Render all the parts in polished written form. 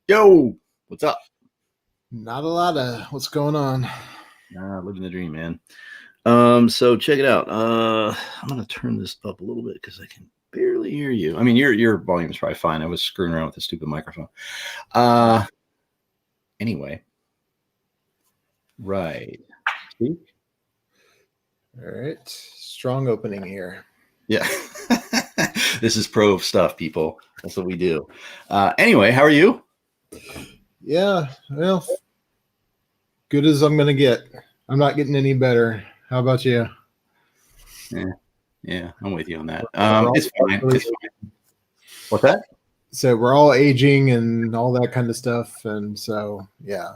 Yo, what's up? Not a lot of what's going on. Living the dream, man. So check it out. I'm gonna turn this up a little bit because I can barely hear you. I mean, your volume is probably fine. I was screwing around with the stupid microphone. Anyway, right. See? All right. Strong opening here. Yeah. This is pro stuff, people. That's what we do. Anyway, how are you? Yeah, well, good as I'm going to get. I'm not getting any better. How about you? Yeah, I'm with you on that. We're It's fine. It's fine. What's that? So we're all aging and all that kind of stuff. And so, yeah,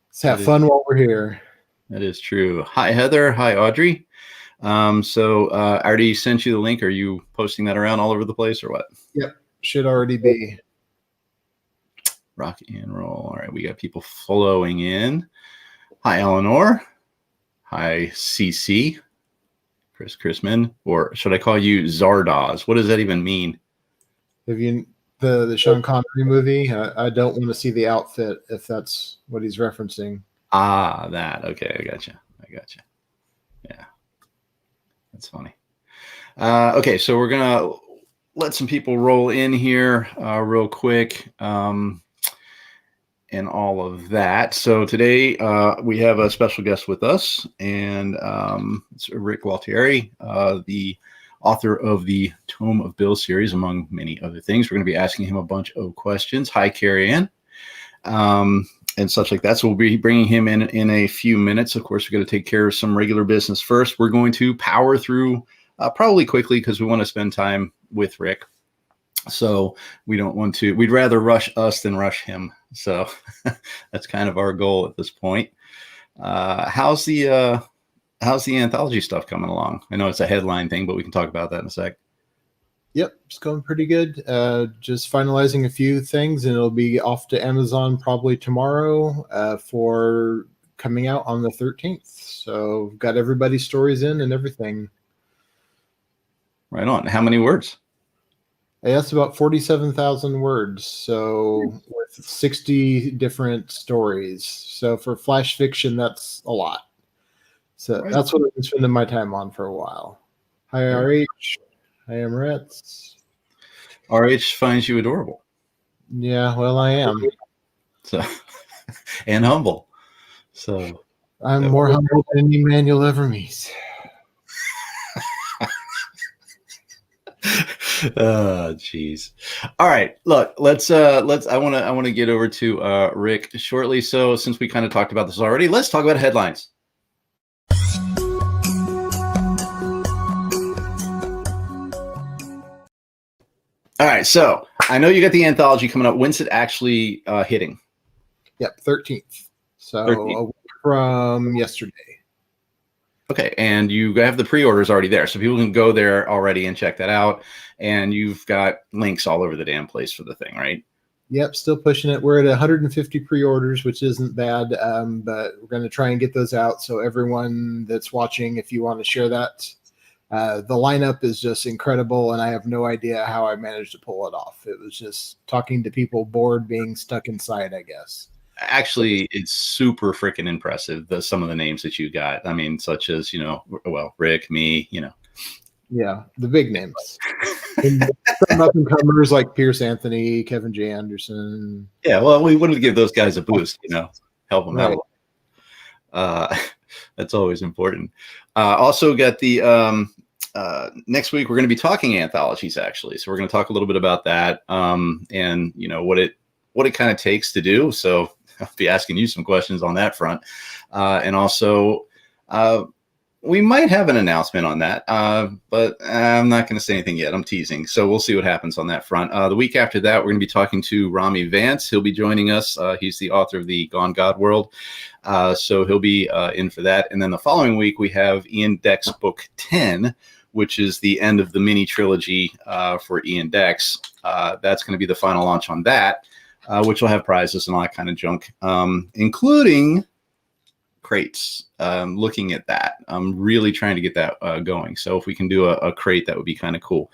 let's have fun while we're here. That is true. Hi, Heather. Hi, Audrey. So I already sent you the link. Are you posting that around all over the place or what? Yep. Should already be. Rock and roll. All right. We got people flowing in. Hi, Eleanor. Hi, CC. Chris Chrisman. Or should I call you Zardoz? What does that even mean? Have you the Sean Connery movie? I don't want to see the outfit if that's what he's referencing. Ah, that. Okay. I gotcha. Yeah. That's funny. Okay. So we're going to let some people roll in here real quick. And all of that. So today we have a special guest with us, and it's Rick Gualtieri, the author of the Tome of Bill series, among many other things. We're going to be asking him a bunch of questions. Hi, Carrie Ann, and such like that. So we'll be bringing him in a few minutes. Of course, we're going to take care of some regular business first. We're going to power through probably quickly because we want to spend time with Rick. So we don't want to, we'd rather rush us than rush him. So that's kind of our goal at this point. How's the anthology stuff coming along? I know it's a headline thing, but we can talk about that in a sec. Yep, it's going pretty good. Just finalizing a few things, and it'll be off to Amazon probably tomorrow for coming out on the 13th. So got everybody's stories in and everything. Right on. How many words? That's about 47,000 words. So with 60 different stories. So for flash fiction, that's a lot. So right. That's what I've been spending my time on for a while. Hi, RH. I am Retz. RH finds you adorable. Yeah, well, I am. So, and humble. So I'm more humble than any man you'll ever meet. Oh, geez. All right, look, let's I want to get over to Rick shortly. So since we kind of talked about this already, let's talk about headlines. All right, so I know you got the anthology coming up. When's it actually hitting? Yep, 13th. So 13th. A week from yesterday. Okay, and you have the pre-orders already there, so people can go there already and check that out. And you've got links all over the damn place for the thing, right? Yep, still pushing it. We're at 150 pre-orders, which isn't bad, but we're going to try and get those out. So everyone that's watching, if you want to share that, the lineup is just incredible, and I have no idea how I managed to pull it off. It was just talking to people bored being stuck inside, I guess. Actually, it's super freaking impressive, some of the names that you got. I mean, such as, Rick, me, Yeah, the big names. Some up-and-comers like Pierce Anthony, Kevin J. Anderson. Yeah, well, we wanted to give those guys a boost, help them out. That's always important. Also got the next week, we're going to be talking anthologies, actually. So we're going to talk a little bit about that and, what it kind of takes to do. So I'll be asking you some questions on that front. And also, we might have an announcement on that, but I'm not going to say anything yet. I'm teasing. So we'll see what happens on that front. The week after that, we're going to be talking to Rami Vance. He'll be joining us. He's the author of the Gone God World. So he'll be in for that. And then the following week, we have Ian Deck's book 10, which is the end of the mini trilogy for Ian Deck's. That's going to be the final launch on that, which will have prizes and all that kind of junk, including crates. Looking at that, I'm really trying to get that going. So if we can do a crate, that would be kind of cool.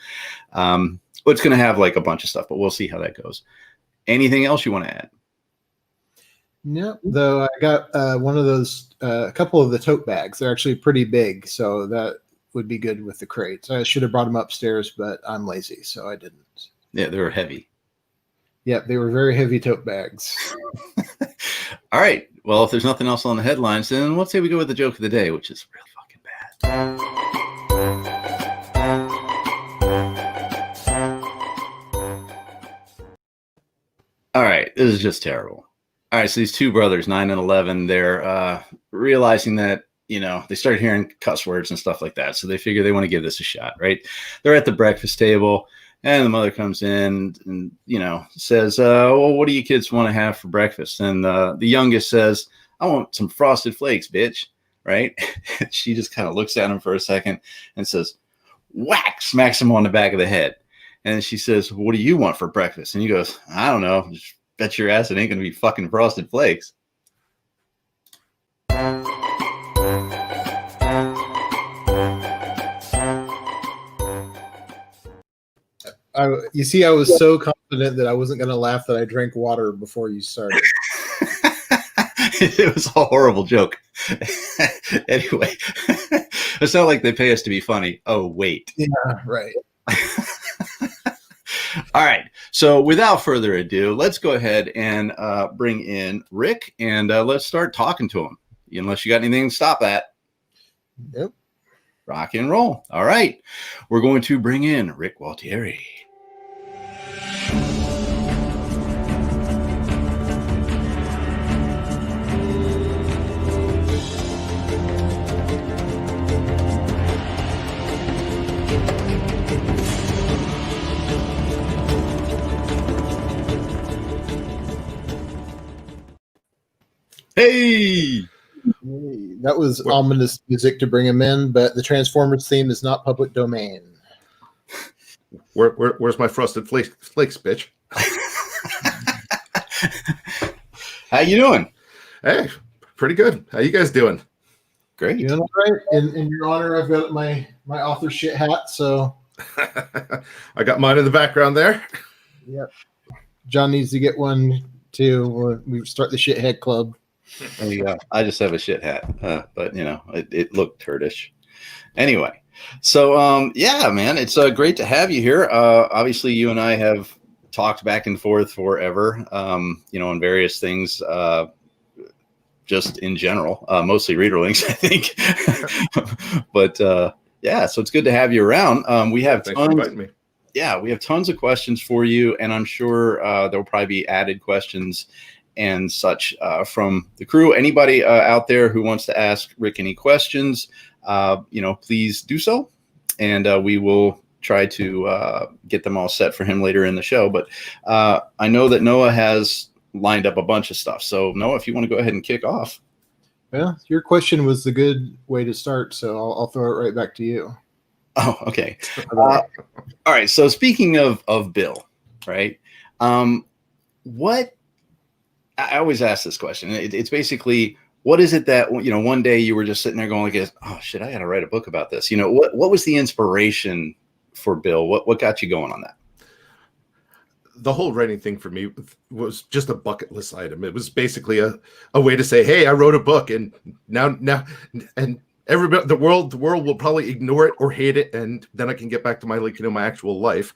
It's going to have like a bunch of stuff, but we'll see how that goes. Anything else you want to add? No, though I got one of those, a couple of the tote bags. They're actually pretty big, so that would be good with the crates. I should have brought them upstairs, but I'm lazy, so I didn't. Yeah, they were heavy. Yep, they were very heavy tote bags. All right. Well, if there's nothing else on the headlines, then let's say we go with the joke of the day, which is real fucking bad. All right. This is just terrible. All right. So these two brothers, 9 and 11, they're realizing that, they started hearing cuss words and stuff like that. So they figure they want to give this a shot, right? They're at the breakfast table. And the mother comes in and, says, well, what do you kids want to have for breakfast? And the youngest says, I want some Frosted Flakes, bitch. Right? She just kind of looks at him for a second and says, whack, smacks him on the back of the head. And she says, what do you want for breakfast? And he goes, I don't know. Just bet your ass it ain't going to be fucking Frosted Flakes. You see, I was so confident that I wasn't going to laugh that I drank water before you started. It was a horrible joke. Anyway, it's not like they pay us to be funny. Oh, wait. Yeah, right. All right. So without further ado, let's go ahead and bring in Rick, and let's start talking to him. Unless you got anything to stop that. Nope. Rock and roll. All right. We're going to bring in Rick Gualtieri. Hey! That was ominous music to bring him in, but the Transformers theme is not public domain. Where's my Frosted Flakes, bitch? How you doing? Hey, pretty good. How you guys doing? Great. You know, right? In your honor, I've got my author shit hat, so I got mine in the background there. Yep. John needs to get one too. We start the shithead club. There you go. I just have a shit hat, but it looked turdish. Anyway, so yeah, man, it's great to have you here. Obviously, you and I have talked back and forth forever, on various things, just in general, mostly Readerlinks, I think. But yeah, so it's good to have you around. We have Thanks for inviting me. Yeah, we have tons of questions for you, and I'm sure there'll probably be added questions and such from the crew. Anybody out there who wants to ask Rick any questions, please do so, and we will try to get them all set for him later in the show. But I know that Noah has lined up a bunch of stuff. So Noah, if you want to go ahead and kick off. Well, your question was the good way to start, so I'll throw it right back to you. Oh, okay. All right. So speaking of Bill, right? What I always ask this question. It's basically, what is it that one day you were just sitting there going like, "Oh shit, I got to write a book about this." What was the inspiration for Bill? What got you going on that? The whole writing thing for me was just a bucket list item. It was basically a way to say, "Hey, I wrote a book, and now, and everybody, the world will probably ignore it or hate it, and then I can get back to my my actual life."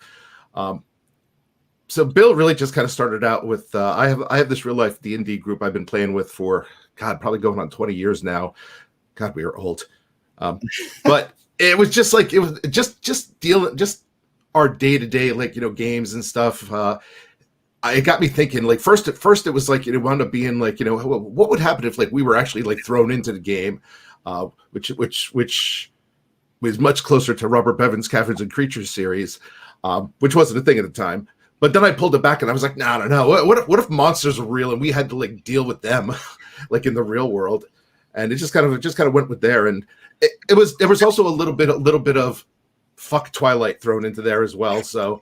So Bill really just kind of started out with I have this real life D&D group I've been playing with for probably going on 20 years now. God, we are old. But it was just like, it was just our day-to-day games and stuff. It got me thinking, like, first it was like, it wound up being like, what would happen if we were actually thrown into the game, which was much closer to Robert Bevan's Caverns and Creatures series, which wasn't a thing at the time. But then I pulled it back and I was like, no. What if monsters are real and we had to deal with them in the real world? And it just kind of went with there. And there was also a little bit of fuck Twilight thrown into there as well. So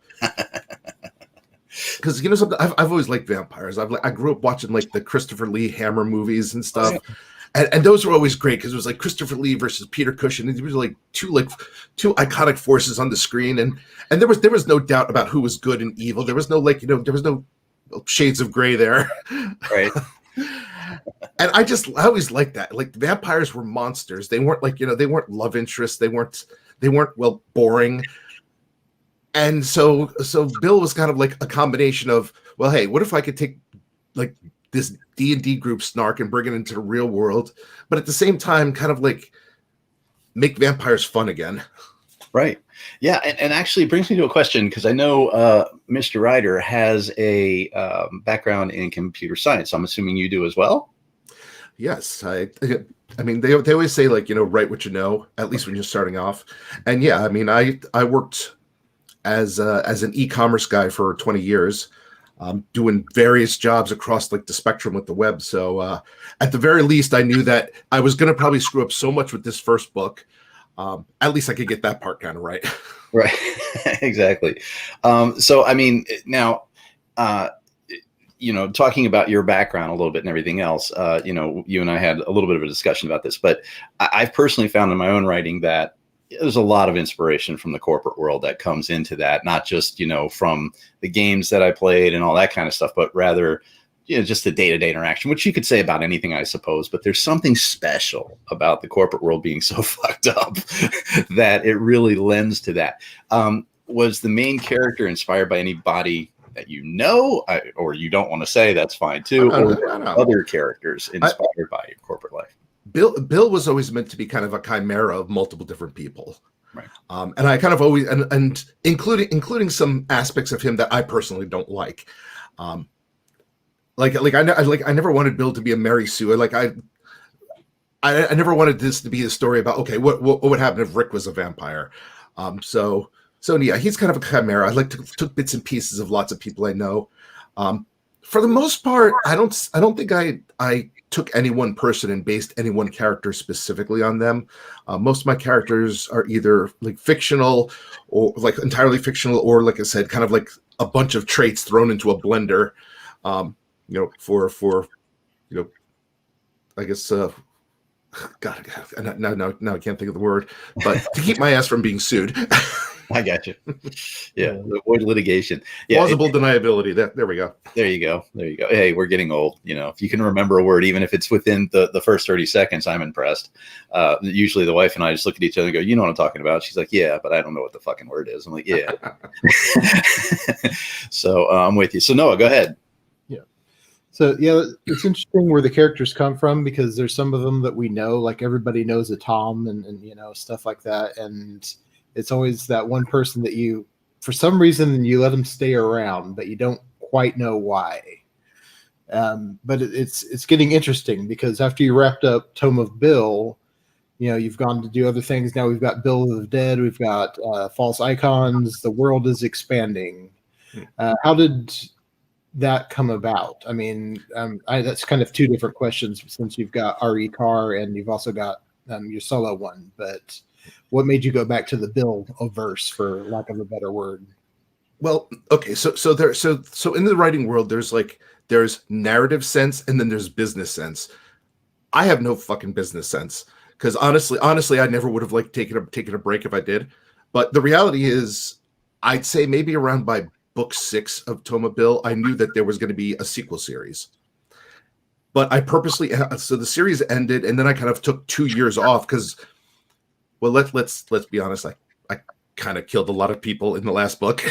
because something, I've always liked vampires. I grew up watching the Christopher Lee Hammer movies and stuff. Oh, yeah. And those were always great because it was Christopher Lee versus Peter Cushing. And it was two iconic forces on the screen, and there was no doubt about who was good and evil. There was no there was no shades of gray there, right? And I always liked that. Like vampires were monsters. They weren't like, they weren't love interests. They weren't well boring. And so Bill was kind of like a combination of, well, hey, what if I could take like this D&D group snark and bring it into the real world, but at the same time kind of like make vampires fun again. Right. Yeah. And actually it brings me to a question, because I know Mr. Ryder has a background in computer science. I'm assuming you do as well. Yes. I mean, they always say, like, write what you know, at least when you're starting off. And yeah, I mean, I worked as an e-commerce guy for 20 years, doing various jobs across like the spectrum with the web. So at the very least, I knew that I was going to probably screw up so much with this first book. At least I could get that part kind of right. Right. Exactly. So, I mean, now, talking about your background a little bit and everything else, you and I had a little bit of a discussion about this, but I've personally found in my own writing that there's a lot of inspiration from the corporate world that comes into that, not just, from the games that I played and all that kind of stuff, but rather, just the day-to-day interaction, which you could say about anything, I suppose, but there's something special about the corporate world being so fucked up that it really lends to that. Was the main character inspired by anybody that or you don't want to say, that's fine too, or other characters inspired by your corporate life? Bill was always meant to be kind of a chimera of multiple different people. Right. And I kind of always, and including some aspects of him that I personally don't like. I never wanted Bill to be a Mary Sue. I never wanted this to be a story about, okay, what would happen if Rick was a vampire? So yeah, he's kind of a chimera. I took bits and pieces of lots of people I know. For the most part, I don't think I took any one person and based any one character specifically on them. Most of my characters are either like fictional or like entirely fictional, or like I said, kind of like a bunch of traits thrown into a blender. For I guess, God, now I can't think of the word, but to keep my ass from being sued. I got you. Yeah, avoid litigation. Yeah, plausible deniability. There we go. There you go. Hey, we're getting old. If you can remember a word, even if it's within the first 30 seconds, I'm impressed. Usually the wife and I just look at each other and go, you know what I'm talking about? She's like, yeah, but I don't know what the fucking word is. I'm like, yeah. So I'm with you. So Noah, go ahead. So yeah, it's interesting where the characters come from, because there's some of them that we know, like everybody knows a Tom and stuff like that. And it's always that one person that you, for some reason, you let them stay around, but you don't quite know why. But it's getting interesting, because after you wrapped up Tome of Bill, you've gone to do other things. Now we've got Bill of the Dead, we've got False Icons. The world is expanding. How did that come about? I mean, that's kind of two different questions, since you've got RE Car and you've also got your solo one. But what made you go back to the Bill verse, for lack of a better word? Well, okay, so in the writing world, there's narrative sense and then there's business sense. I have no fucking business sense, because honestly, I never would have taken a break if I did. But the reality is, I'd say maybe around by book 6 of Tome of Bill, I knew that there was going to be a sequel series. But I purposely, so the series ended, and then I kind of took 2 years off because, well, let's be honest, I kind of killed a lot of people in the last book,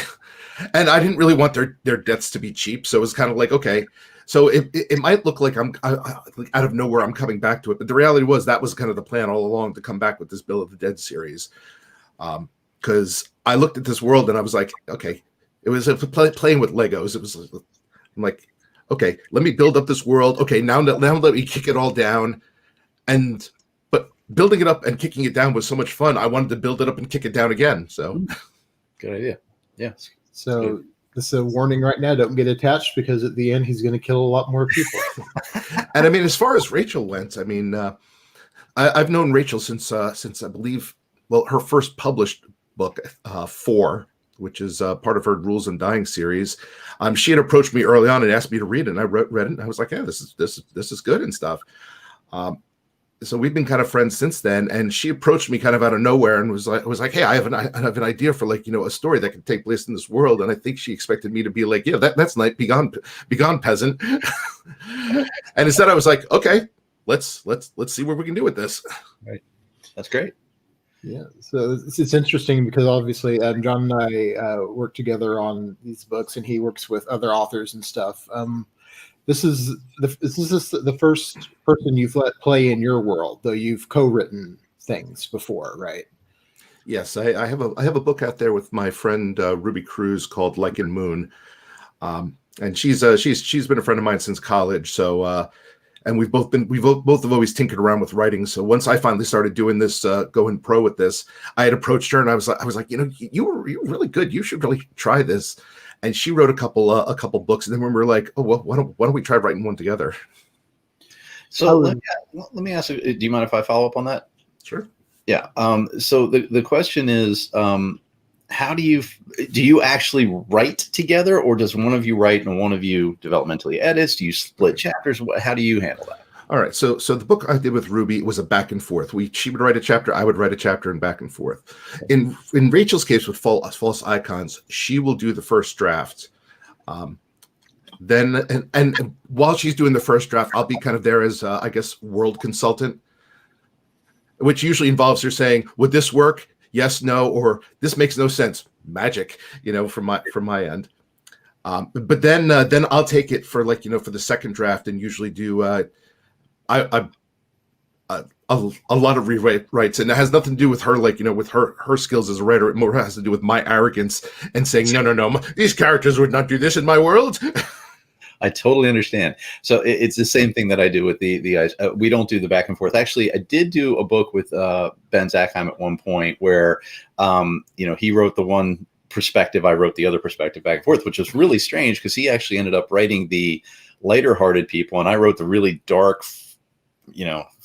and I didn't really want their deaths to be cheap. So it was kind of like, okay, so it might look like I'm like out of nowhere I'm coming back to it, but the reality was that was kind of the plan all along, to come back with this Bill of the Dead series, because I looked at this world and I was like, okay. It was playing with Legos. It was, I'm like, okay, let me build up this world. Okay, now let me kick it all down. But building it up and kicking it down was so much fun. I wanted to build it up and kick it down again. So, good idea. Yeah. So this is a warning right now: don't get attached, because at the end he's going to kill a lot more people. And I mean, as far as Rachel went, I mean, I've known Rachel since I believe, well, her first published book, 4. Which is part of her Rules and Dying series. She had approached me early on and asked me to read it, and I read it, and I was like, yeah, this is good and stuff. So we've been kind of friends since then. And she approached me kind of out of nowhere and was like, hey, I have an idea for a story that could take place in this world. And I think she expected me to be like, yeah, that's nice. Be gone, peasant. And instead I was like, okay, let's see where we can do with this. Right. That's great. Yeah, so it's interesting because obviously John and I work together on these books, and he works with other authors and stuff. This is the first person you've let play in your world, though you've co-written things before, right? Yes, I have a book out there with my friend Ruby Cruz called Lichen Moon, and she's been a friend of mine since college. So and we've both have always tinkered around with writing. So once I finally started doing this, going pro with this, I had approached her and I was like, you're really good. You should really try this. And she wrote a couple books, and then we were like, oh well, why don't we try writing one together? So let me ask you, do you mind if I follow up on that? Sure. Yeah. So the question is, how do you actually write together, or does one of you write and one of you developmentally edits? Do you split chapters? How do you handle that? All right. So the book I did with Ruby was a back and forth. She would write a chapter, I would write a chapter, and back and forth. In Rachel's case with False Icons, she will do the first draft. Then and while she's doing the first draft, I'll be kind of there as I guess world consultant, which usually involves her saying, "Would this work? Yes, no, or this makes no sense." Magic, from my end. But then I'll take it for for the second draft and usually do a lot of rewrites, and it has nothing to do with her, with her skills as a writer. It more has to do with my arrogance and saying, no, these characters would not do this in my world. I totally understand. So it's the same thing that I do with the we don't do the back and forth. Actually, I did do a book with Ben Zackheim at one point where, he wrote the one perspective, I wrote the other perspective back and forth, which was really strange because he actually ended up writing the lighter-hearted people, and I wrote the really dark,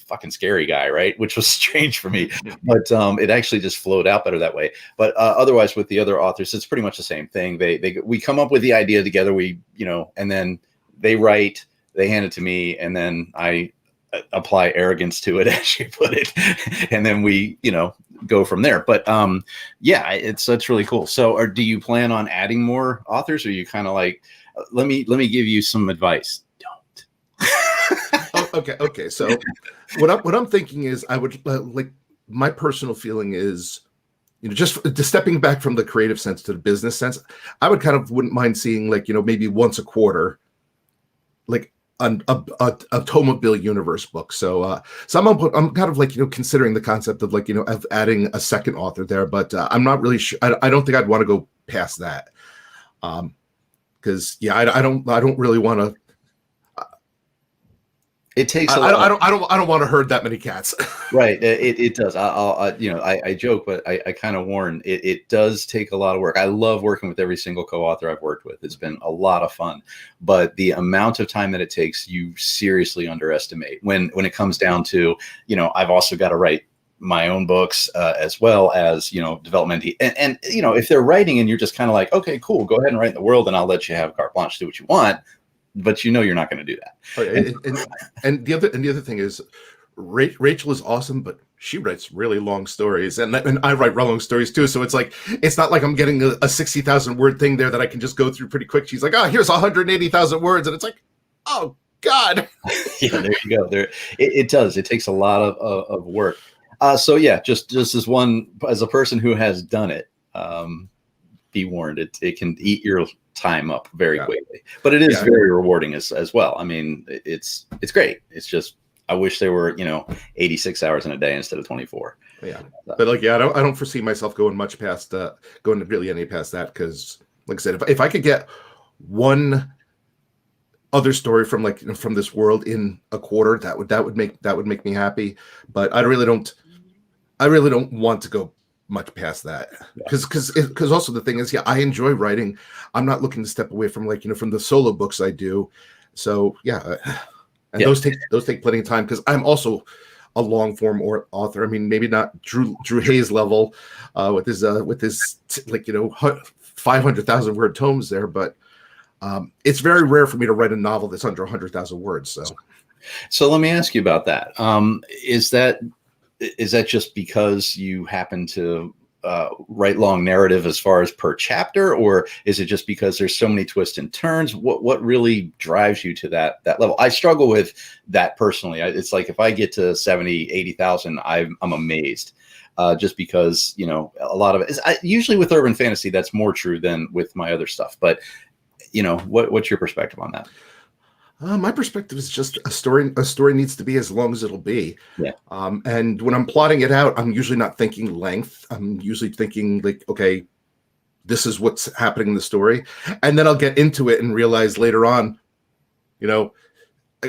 fucking scary guy, right? Which was strange for me, but it actually just flowed out better that way. But otherwise, with the other authors, it's pretty much the same thing. We come up with the idea together, and then they write, they hand it to me, and then I apply arrogance to it, as you put it, and then we, go from there. But it's really cool. So, do you plan on adding more authors, or are you kind of like, let me give you some advice? Okay. So what I'm thinking is I would my personal feeling is, just stepping back from the creative sense to the business sense, I wouldn't mind seeing maybe once a quarter, a Tome of Bill universe book. So I'm kind of considering the concept of of adding a second author there, but I'm not really sure. I don't think I'd want to go past that. Because I don't really want to. It takes. I don't want to herd that many cats. Right. It does. I joke, but I kind of warn. It does take a lot of work. I love working with every single co-author I've worked with. It's been a lot of fun, but the amount of time that it takes, you seriously underestimate when it comes down to, I've also got to write my own books as well as, development. And if they're writing and you're just kind of like, okay, cool, go ahead and write in the world and I'll let you have carte blanche, do what you want. But you're not going to do that. And the other thing is, Rachel is awesome, but she writes really long stories, and I write long stories too. So it's not like I'm getting a 60,000 word thing there that I can just go through pretty quick. She's like, oh, here's 180,000 words, and it's like, oh God. Yeah, there you go. It does. It takes a lot of work. So yeah, just as a person who has done it, be warned. It can eat your time up very quickly, but it is very rewarding as well. I mean, it's great. It's just, I wish there were 86 hours in a day instead of 24. Yeah, but I don't foresee myself going much past going to really any past that, because like I said, if I could get one other story from from this world in a quarter, that would make me happy. But I really don't want to go much past that, because also the thing is, I enjoy writing. I'm not looking to step away from from the solo books I do. So those take plenty of time, because I'm also a long form author. I mean, maybe not Drew Hayes level with his 500,000 word tomes there, but it's very rare for me to write a novel that's under 100,000 words. So let me ask you about that. Is that just because you happen to write long narrative as far as per chapter, or is it just because there's so many twists and turns? What really drives you to that level? I struggle with that personally. It's like if I get to 70, 80,000, I'm amazed. Just because, you know, a lot of it is usually with urban fantasy, that's more true than with my other stuff. But, you know, what's your perspective on that? My perspective is just a story needs to be as long as it'll be. Yeah. And when I'm plotting it out, I'm usually not thinking length. I'm usually thinking like, okay, this is what's happening in the story. And then I'll get into it and realize later on, you know,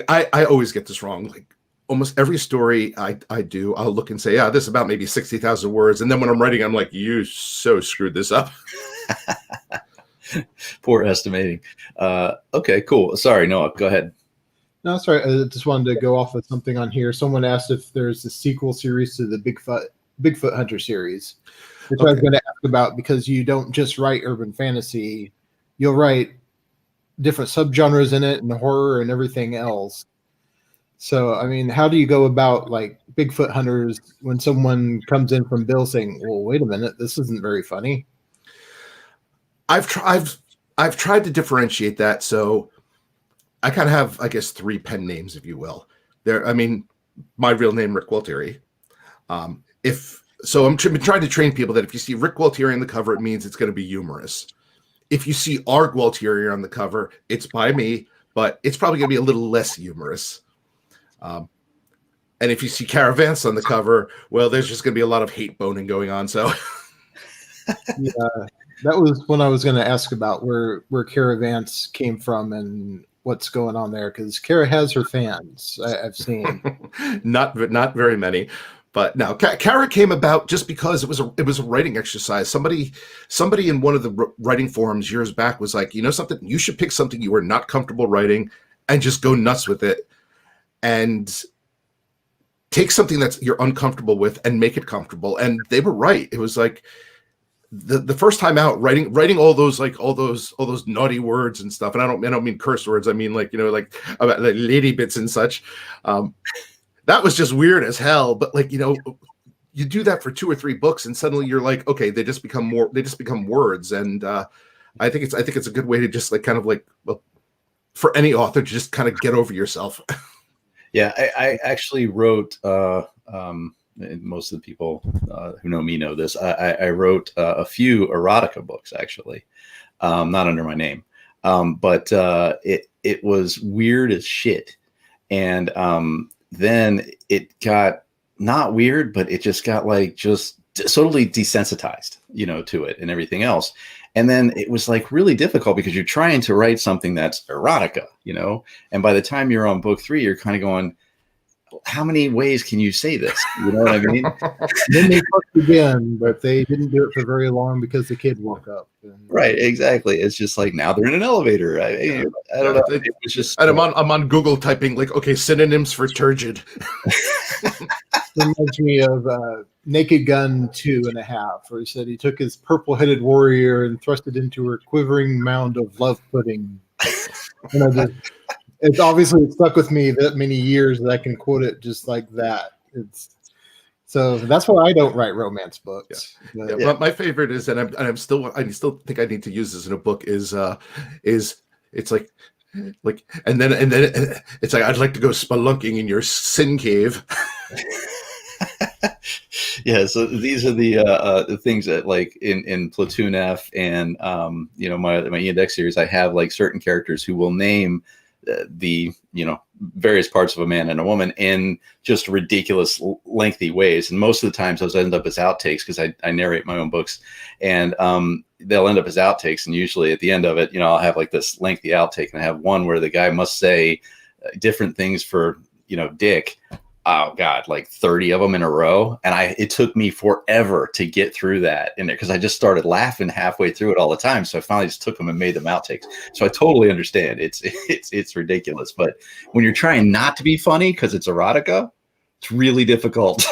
I always get this wrong. Like almost every story I do, I'll look and say, yeah, this is about maybe 60,000 words. And then when I'm writing, I'm like, you so screwed this up. Poor estimating. Okay, cool. Sorry, Noah, go ahead. No, sorry. I just wanted to go off with something on here. Someone asked if there's a sequel series to the Bigfoot Hunter series, which I was going to ask about, because you don't just write urban fantasy. You'll write different subgenres in it and horror and everything else. So, I mean, how do you go about like Bigfoot Hunters when someone comes in from Bill saying, well, wait a minute, this isn't very funny? I've tried to differentiate that. So I kind of have, I guess, 3 pen names, if you will. I mean, my real name, Rick Gualtieri. I'm trying to train people that if you see Rick Gualtieri on the cover, it means it's going to be humorous. If you see R. Gualtieri on the cover, it's by me, but it's probably going to be a little less humorous. And if you see Caravans on the cover, well, there's just going to be a lot of hate boning going on. So yeah. That was when I was going to ask about where Caravans came from and what's going on there, because Kara has her fans. I've seen not very many, but no, Kara came about just because it was a writing exercise. Somebody in one of the writing forums years back was like, you know something, you should pick something you are not comfortable writing and just go nuts with it, and take something that's you're uncomfortable with and make it comfortable. And they were right. It was like, the first time out writing all those naughty words and stuff, and I don't mean curse words, I mean like, you know, like about like lady bits and such. That was just weird as hell. But like, you know, you do that for 2 or 3 books and suddenly you're like, okay, they just become words. And I think it's a good way to just like kind of like, well, for any author to just kind of get over yourself. Yeah, I actually wrote and most of the people who know me know this. I wrote a few erotica books, actually, not under my name, but it was weird as shit. And then it got not weird, but it just got like just totally desensitized, you know, to it and everything else. And then it was like really difficult because you're trying to write something that's erotica, you know, and by the time you're on book 3, you're kind of going, how many ways can you say this? You know what I mean? Then they fucked again, but they didn't do it for very long because the kid woke up. Right, exactly. It's just like now they're in an elevator. I don't know. It was just. And I'm on Google typing like, okay, synonyms for turgid. It reminds me of Naked Gun 2.5, where he said he took his purple-headed warrior and thrust it into her quivering mound of love pudding. And it's obviously stuck with me that many years that I can quote it just like that. So that's why I don't write romance books. Yeah. But my favorite is, and I still think I need to use this in a book, is it's like, and then it's like, I'd like to go spelunking in your sin cave. Yeah, so these are the things that like in Platoon F and you know, my index series, I have like certain characters who will name the, you know, various parts of a man and a woman in just ridiculous lengthy ways, and most of the times those end up as outtakes because I narrate my own books, and they'll end up as outtakes, and usually at the end of it, you know, I'll have like this lengthy outtake, and I have one where the guy must say different things for, you know, Dick. Oh God, like 30 of them in a row. And it took me forever to get through that in there because I just started laughing halfway through it all the time. So I finally just took them and made them outtakes. So I totally understand. It's ridiculous. But when you're trying not to be funny because it's erotica, it's really difficult.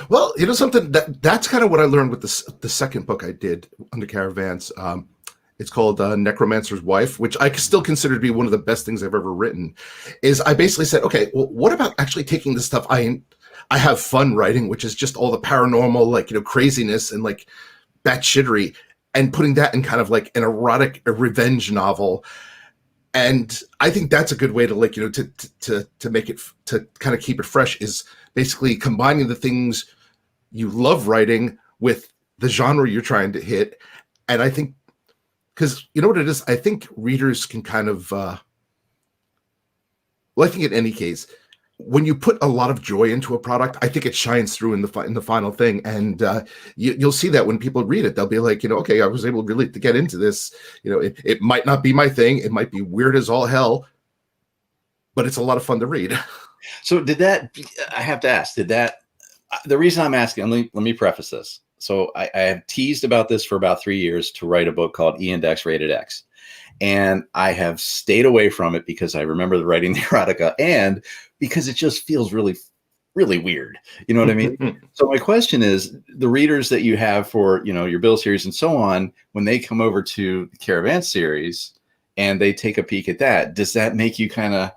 Well, you know something, that's kind of what I learned with the second book I did under Caravans. It's called Necromancer's Wife, which I still consider to be one of the best things I've ever written. Is I basically said, okay, well, what about actually taking the stuff I I have fun writing, which is just all the paranormal, like, craziness and like batshittery, and putting that in kind of like an erotic revenge novel. And I think that's a good way to like, to make it, to kind of keep it fresh, is basically combining the things you love writing with the genre you're trying to hit. And I think, because you know what it is, I think readers can kind of, well, I think in any case, when you put a lot of joy into a product, I think it shines through in the final thing. And you'll see that when people read it, they'll be like, okay, I was able really to get into this. It might not be my thing. It might be weird as all hell, but it's a lot of fun to read. So I have to ask, the reason I'm asking, let me preface this. So I have teased about this for about 3 years to write a book called E-Index Rated X. And I have stayed away from it because I remember writing the erotica and because it just feels really, really weird. You know what I mean? So my question is, the readers that you have for, your Bill series and so on, when they come over to the Caravan series and they take a peek at that, does that make you kind of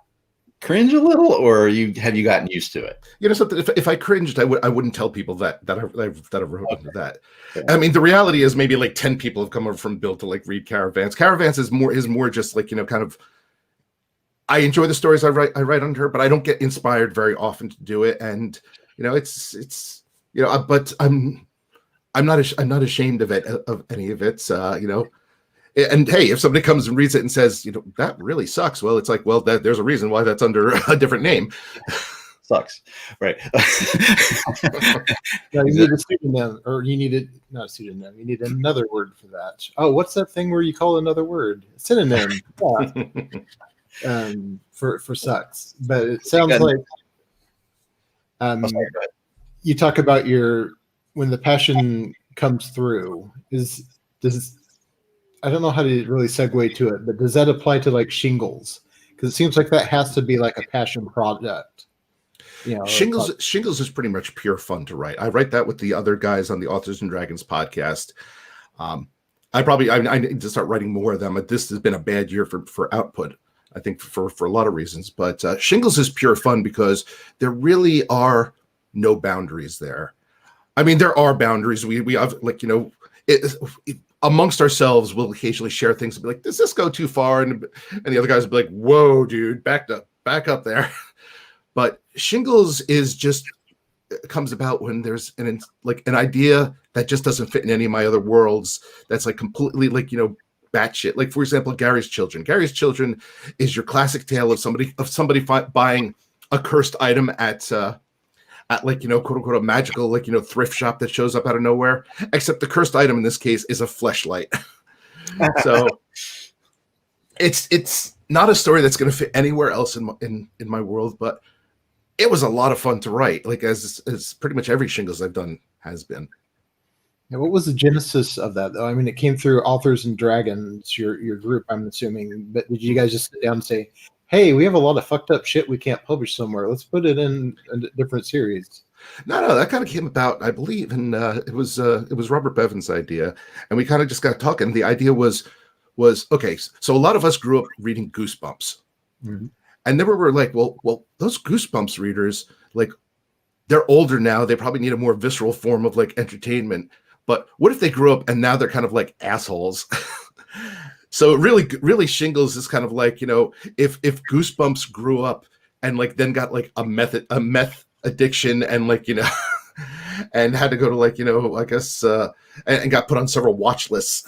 cringe a little, or have you gotten used to it? Something. If I cringed, I wouldn't tell people that I've wrote into that. Yeah. I mean, the reality is maybe like 10 people have come over from Bill to like read Caravans. Caravans is more just like, kind of. I enjoy the stories I write under her, but I don't get inspired very often to do it. And it's but I'm not ashamed of it, of any of it. And hey, if somebody comes and reads it and says, that really sucks, well, it's like, well, there's a reason why that's under a different name. Sucks, right? No, you need a pseudonym, or not a pseudonym. You need another word for that. Oh, what's that thing where you call another word? Synonym. Yeah. For sucks, but it sounds like you talk about when the passion comes through. I don't know how to really segue to it, but does that apply to like Shingles? Because it seems like that has to be like a passion product. Shingles is pretty much pure fun to write. I write that with the other guys on the Authors and Dragons podcast. I need to start writing more of them. But this has been a bad year for output, I think, for a lot of reasons. But Shingles is pure fun because there really are no boundaries there. I mean, there are boundaries. We have amongst ourselves, we'll occasionally share things and be like, does this go too far? And the other guys will be like, whoa, dude, back up there. But Shingles comes about when there's an idea that just doesn't fit in any of my other worlds. That's like completely batshit. Like, for example, Gary's Children. Gary's Children is your classic tale of somebody buying a cursed item at quote unquote a magical thrift shop that shows up out of nowhere. Except the cursed item in this case is a fleshlight. So it's not a story that's going to fit anywhere else in my world, but it was a lot of fun to write, like as pretty much every Shingles I've done has been. Yeah, what was the genesis of that, though? I mean, it came through Authors and Dragons, your group, I'm assuming. But did you guys just sit down and say, hey, we have a lot of fucked up shit we can't publish somewhere. Let's put it in a different series? No, that kind of came about, I believe, and it was Robert Bevan's idea, and we kind of just got talking. The idea was okay. So a lot of us grew up reading Goosebumps. Mm-hmm. And then we were like, well, those Goosebumps readers, like, they're older now. They probably need a more visceral form of like entertainment. But what if they grew up and now they're kind of like assholes? So really Shingles is kind of like, if Goosebumps grew up and like then got like a meth addiction and like, and had to go to like, I guess, and got put on several watch lists.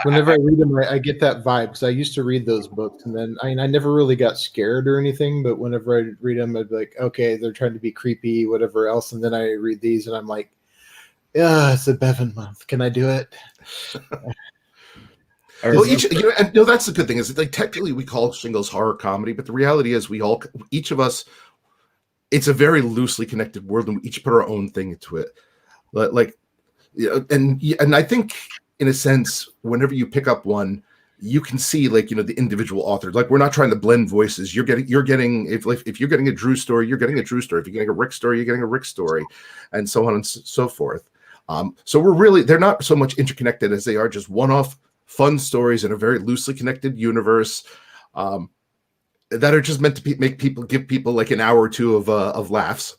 Whenever I read them, I get that vibe, because I used to read those books, and then I never really got scared or anything, but whenever I read them, I'd be like, okay, they're trying to be creepy, whatever else, and then I read these, and I'm like, yeah, it's a Bevan month. Can I do it? Well, that's the good thing, is like technically we call Shingles horror comedy, but the reality is each of us, it's a very loosely connected world, and we each put our own thing into it. Like, and I think, in a sense, whenever you pick up one, you can see like the individual authors. Like, we're not trying to blend voices. You're getting if you're getting a Drew story, you're getting a Drew story. If you're getting a Rick story, you're getting a Rick story, and so on and so forth. So they're not so much interconnected as they are just one-off fun stories in a very loosely connected universe. that are just meant to give people like an hour or two of laughs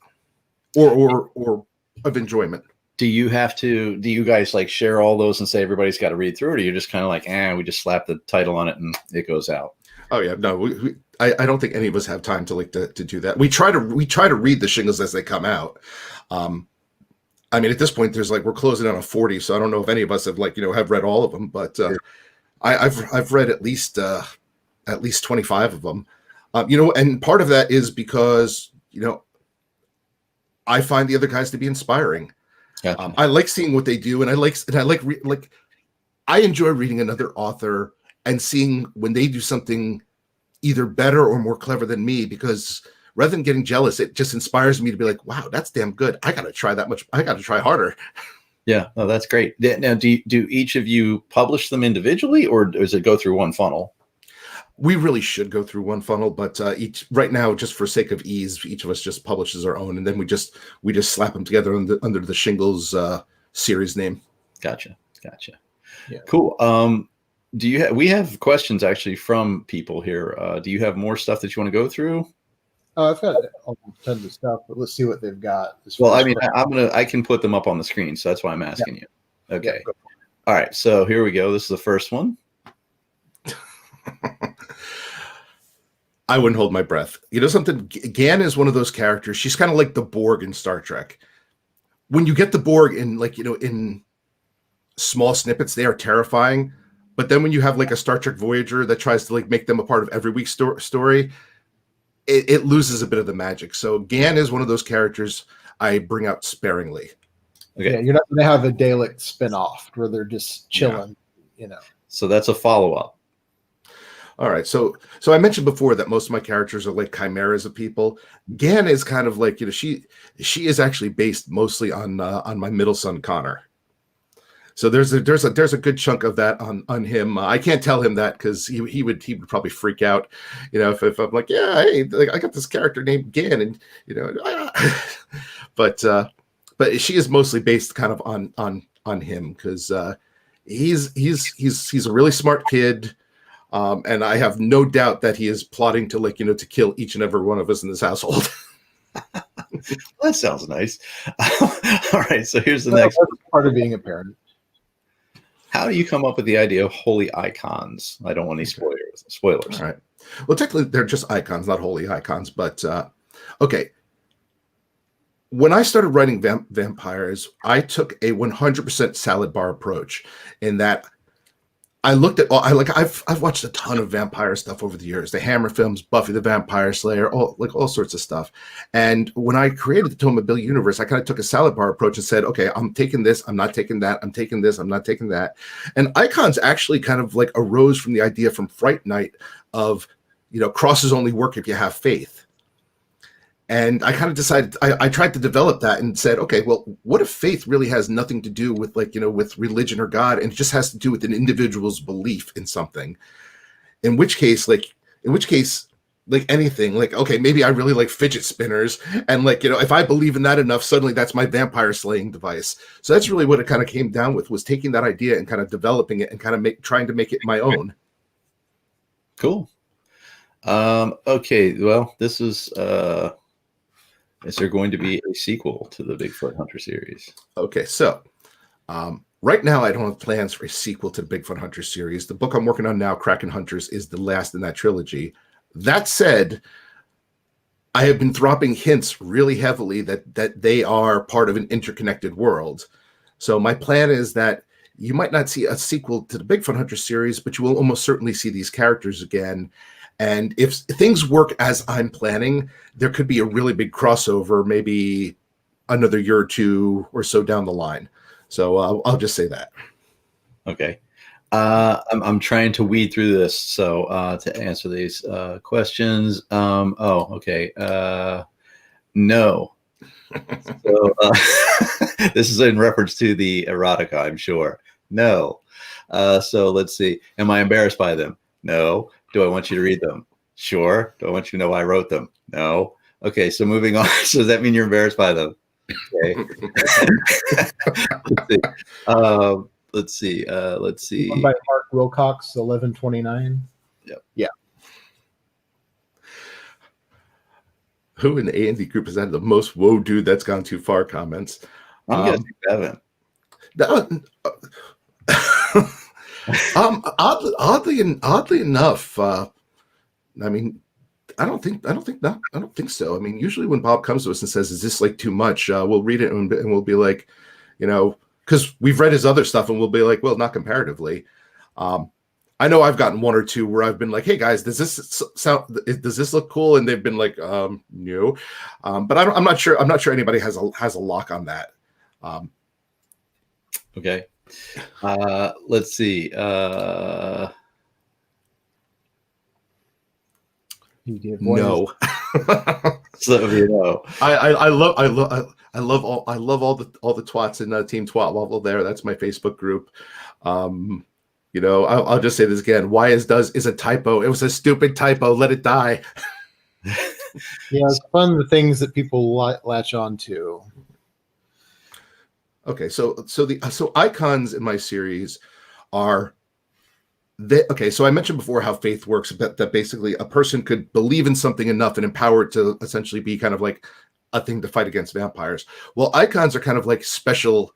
or of enjoyment. Do you guys like share all those and say everybody's got to read through it, or you're just kind of like, we just slap the title on it and it goes out? Oh yeah, no, I don't think any of us have time to do that. We try to read the shingles as they come out. I mean, at this point, we're closing on a 40, so I don't know if any of us have have read all of them, but I've read at least 25 of them. And part of that is because I find the other guys to be inspiring. Gotcha. I like seeing what they do, and I enjoy reading another author and seeing when they do something either better or more clever than me, because rather than getting jealous, it just inspires me to be like, wow, that's damn good. I got to try that much. I got to try harder. Yeah. Oh, that's great. Now, do each of you publish them individually, or does it go through one funnel? We really should go through one funnel, but right now, just for sake of ease, each of us just publishes our own, and then we just slap them together under the Shingles series name. Gotcha. Yeah. Cool. We have questions actually from people here. Do you have more stuff that you want to go through? I've got tons of stuff, but let's see what they've got. Well, I mean, I can put them up on the screen, so that's why I'm asking you. Okay. Yeah, all right. So here we go. This is the first one. I wouldn't hold my breath. You know something? Gan is one of those characters. She's kind of like the Borg in Star Trek. When you get the Borg in small snippets, they are terrifying. But then when you have a Star Trek Voyager that tries to make them a part of every week's story, it loses a bit of the magic. So Gan is one of those characters I bring out sparingly. Okay. Yeah, you're not going to have a Dalek spinoff where they're just chilling, So that's a follow-up. All right. So I mentioned before that most of my characters are like chimeras of people. Gan is kind of she is actually based mostly on my middle son Connor. So there's a good chunk of that on him. I can't tell him that because he would probably freak out, if I'm like, yeah, hey, I got this character named Gan, and but she is mostly based kind of on him because he's a really smart kid, and I have no doubt that he is plotting to to kill each and every one of us in this household. That sounds nice. All right, so here's the next part of being a parent. How do you come up with the idea of holy icons? I don't want any spoilers. All right. Well, technically, they're just icons, not holy icons. But okay. When I started writing vampires, I took a 100% salad bar approach in that I looked at I've watched a ton of vampire stuff over the years, the Hammer films, Buffy the Vampire Slayer, all sorts of stuff. And when I created the Tome of Bill universe, I kind of took a salad bar approach and said, okay, I'm taking this, I'm not taking that, I'm taking this, I'm not taking that. And icons actually kind of arose from the idea from Fright Night of, crosses only work if you have faith. And I kind of decided, I tried to develop that and said, okay, well, what if faith really has nothing to do with with religion or God, and it just has to do with an individual's belief in something? In which case, anything, okay, maybe I really like fidget spinners, and if I believe in that enough, suddenly that's my vampire slaying device. So that's really what it kind of came down with, was taking that idea and kind of developing it and kind of trying to make it my own. Cool. Okay, well, this is there going to be a sequel to the Bigfoot Hunter series? Okay, so right now I don't have plans for a sequel to the Bigfoot Hunter series. The book I'm working on now, Kraken Hunters, is the last in that trilogy. That said, I have been dropping hints really heavily that they are part of an interconnected world. So my plan is that you might not see a sequel to the Bigfoot Hunter series, but you will almost certainly see these characters again. And if things work as I'm planning, there could be a really big crossover, maybe another year or two or so down the line. So I'll just say that. Okay. I'm trying to weed through this. So to answer these questions. Okay. No. So this is in reference to the erotica, I'm sure. No. So let's see. Am I embarrassed by them? No. Do I want you to read them? Sure. Do I want you to know why I wrote them? No. Okay, so moving on. So does that mean you're embarrassed by them? Okay. Let's see. One by Mark Wilcox, 1129. Yep. Yeah. Who in the A&D group has had the most "whoa, dude, that's gone too far" comments? I'm guessing Evan. Oddly enough, I mean, I don't think so. I mean, usually when Bob comes to us and says, "Is this like too much?" We'll read it and we'll be like, because we've read his other stuff and we'll be like, well, not comparatively. I know I've gotten one or two where I've been like, "Hey guys, does this look cool?" And they've been like, "No," but I'm not sure. I'm not sure anybody has a lock on that. Okay, let's see. No. So I love all the twats in Team Twat Level there. That's my Facebook group. I'll just say this again. Why is a typo. It was a stupid typo. Let it die. Yeah, it's fun the things that people latch on to. Okay, so icons in my series are so I mentioned before how faith works, that basically a person could believe in something enough and empower it to essentially be kind of like a thing to fight against vampires. Well, icons are kind of like special,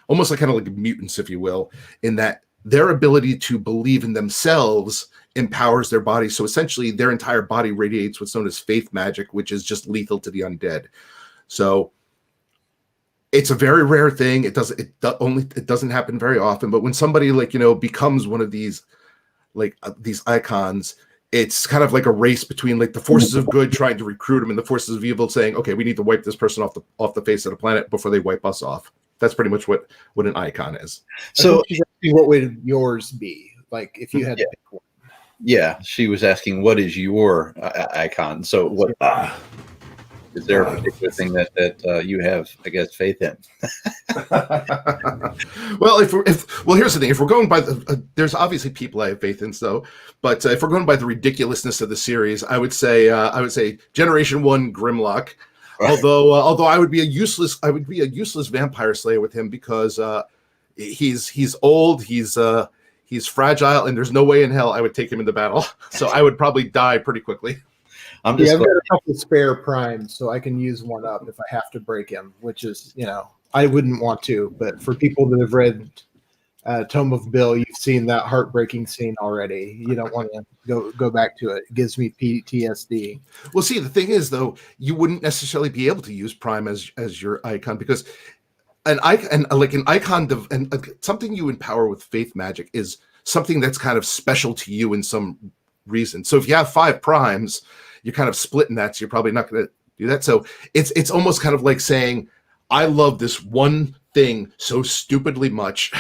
almost like kind of like mutants, if you will, in that their ability to believe in themselves empowers their body. So essentially their entire body radiates what's known as faith magic, which is just lethal to the undead. So it's a very rare thing. It doesn't happen very often, but when somebody becomes one of these these icons, it's kind of like a race between like the forces of good trying to recruit them and the forces of evil saying, "Okay, we need to wipe this person off the face of the planet before they wipe us off." That's pretty much what an icon is. So what would yours be? Like if you had to pick one. Yeah, she was asking, what is your icon? So what is there a particular thing that you have, I guess, faith in? Well, here's the thing. If we're going by there's obviously people I have faith in, but if we're going by the ridiculousness of the series, I would say Generation 1 Grimlock. Right. Although I would be a useless vampire slayer with him because he's old, he's fragile, and there's no way in hell I would take him into battle. So I would probably die pretty quickly. I've got a couple spare primes, so I can use one up if I have to break him, which is, I wouldn't want to, but for people that have read Tome of Bill, you've seen that heartbreaking scene already. You don't want to go back to it. It gives me PTSD. Well, see, the thing is, though, you wouldn't necessarily be able to use Prime as your icon because an icon and something you empower with faith magic is something that's kind of special to you in some reason. So if you have 5 primes, you're kind of splitting that, so you're probably not going to do that. So it's almost kind of like saying, I love this one thing so stupidly much.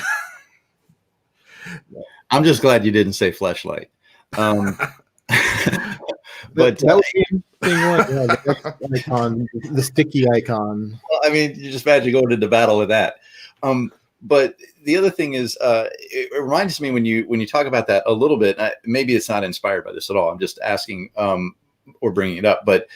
I'm just glad you didn't say fleshlight. But that was the thing, the icon, the sticky icon. Well, I mean, you just imagine going into battle with that. But the other thing is, it reminds me when you talk about that a little bit. Maybe it's not inspired by this at all. I'm just asking or bringing it up. But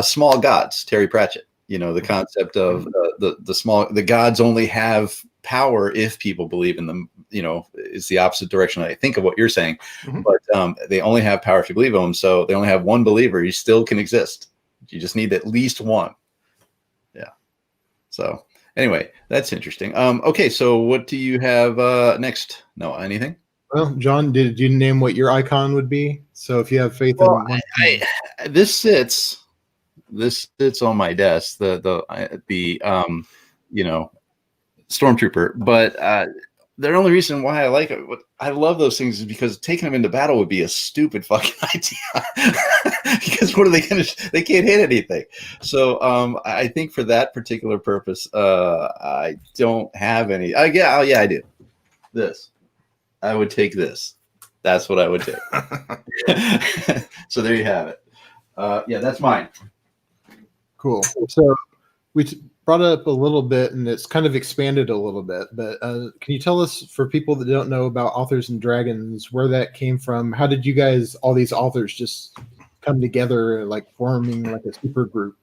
small gods, Terry Pratchett. The concept of the gods only have power if people believe in them. It's the opposite direction, I think, of what you're saying. Mm-hmm. But they only have power if you believe in them. So they only have one believer. You still can exist. You just need at least one. Yeah. So anyway, that's interesting. Okay, so what do you have next? No, anything? Well, John, did you name what your icon would be? So if you have faith in one, this sits on my desk. The Stormtrooper, but the only reason why I like it, I love those things, is because taking them into battle would be a stupid fucking idea. Because what are they going to? They can't hit anything. So I think for that particular purpose, I don't have any. I do. This, I would take this. That's what I would take. So there you have it. That's mine. Cool. So we brought it up a little bit, and it's kind of expanded a little bit. But can you tell us, for people that don't know about Authors and Dragons, where that came from? How did you guys, all these authors, just come together, like forming like a super group?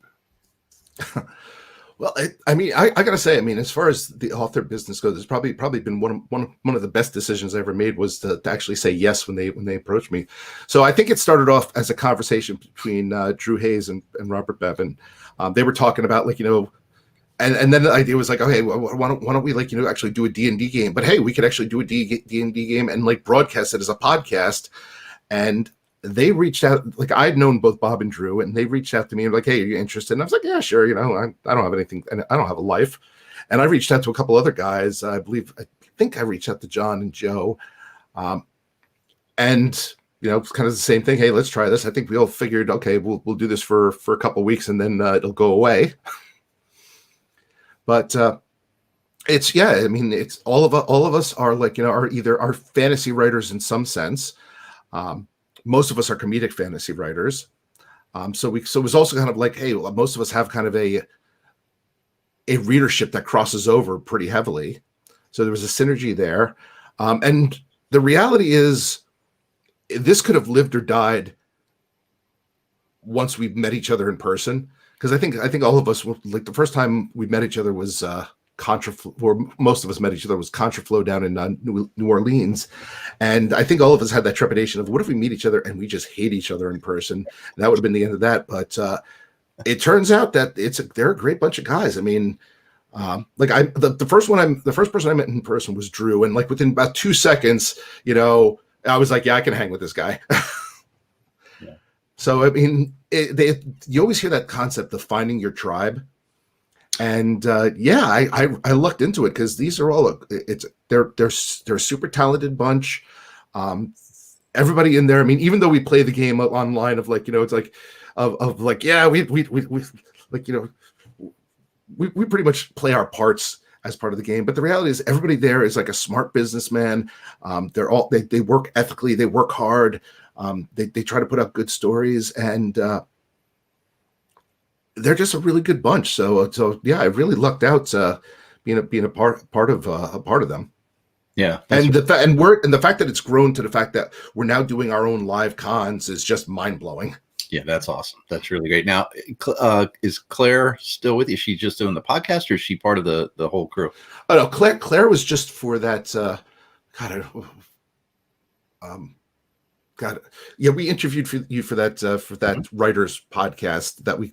Well, I mean, I gotta say, I mean, as far as the author business goes, it's probably been one of the best decisions I ever made was to actually say yes when they approached me. So I think it started off as a conversation between Drew Hayes and Robert Bevan. They were talking about, like, and then the idea was like, okay, why don't we, like, actually do a D&D game? But hey, we could actually do a D&D game and like broadcast it as a podcast. And they reached out, like, I'd known both Bob and Drew, and they reached out to me and like, hey, are you interested? And I was like, yeah, sure. I don't have anything, and I don't have a life. And I reached out to a couple other guys. I think I reached out to John and Joe. And it's kind of the same thing. Hey, let's try this. I think we all figured, okay, we'll do this for a couple of weeks and then it'll go away. But it's all of us are like, are either are fantasy writers in some sense. Most of us are comedic fantasy writers. So it was also kind of like, hey, well, most of us have kind of a readership that crosses over pretty heavily. So there was a synergy there. And the reality is this could have lived or died once we met each other in person. Because I think all of us, like, the first time we met each other was most of us met each other was Contraflow down in New Orleans. And I think all of us had that trepidation of, what if we meet each other and we just hate each other in person? And that would have been the end of that. But it turns out that they're a great bunch of guys. I mean, the first person I met in person was Drew. And like within about 2 seconds, I was like, yeah, I can hang with this guy. Yeah. So, I mean, you always hear that concept of finding your tribe. And I looked into it because these are all they're a super talented bunch. Everybody in there. I mean, even though we play the game online of like, it's like of like, yeah, we like, we pretty much play our parts as part of the game. But the reality is everybody there is like a smart businessman. They work ethically, they work hard. They try to put out good stories, and they're just a really good bunch. So yeah, I really lucked out being a part of them. Yeah, and the fact that it's grown to the fact that we're now doing our own live cons is just mind blowing. Yeah, that's awesome. That's really great. Now, is Claire still with you? Is she just doing the podcast, or is she part of the whole crew? Oh no, Claire was just for that. God, yeah, we interviewed you for that writers podcast that we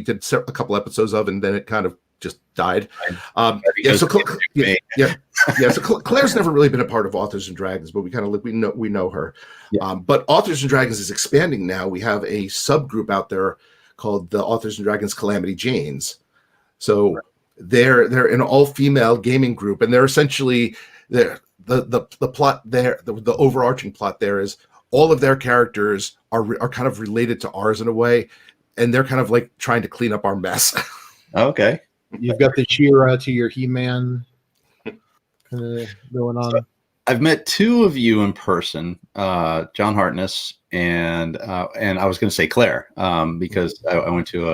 did a couple episodes of, and then it kind of just died. So Claire's never really been a part of Authors and Dragons, but we kind of we know her. Yeah. But Authors and Dragons is expanding now. We have a subgroup out there called the Authors and Dragons Calamity Janes. So they're an all-female gaming group, and they're essentially the plot there. The overarching plot there is all of their characters are kind of related to ours in a way, and they're kind of like trying to clean up our mess. Okay. You've got the She-Ra to your He-Man kind of going on. So I've met two of you in person, John Hartness and I was going to say Claire, because I went to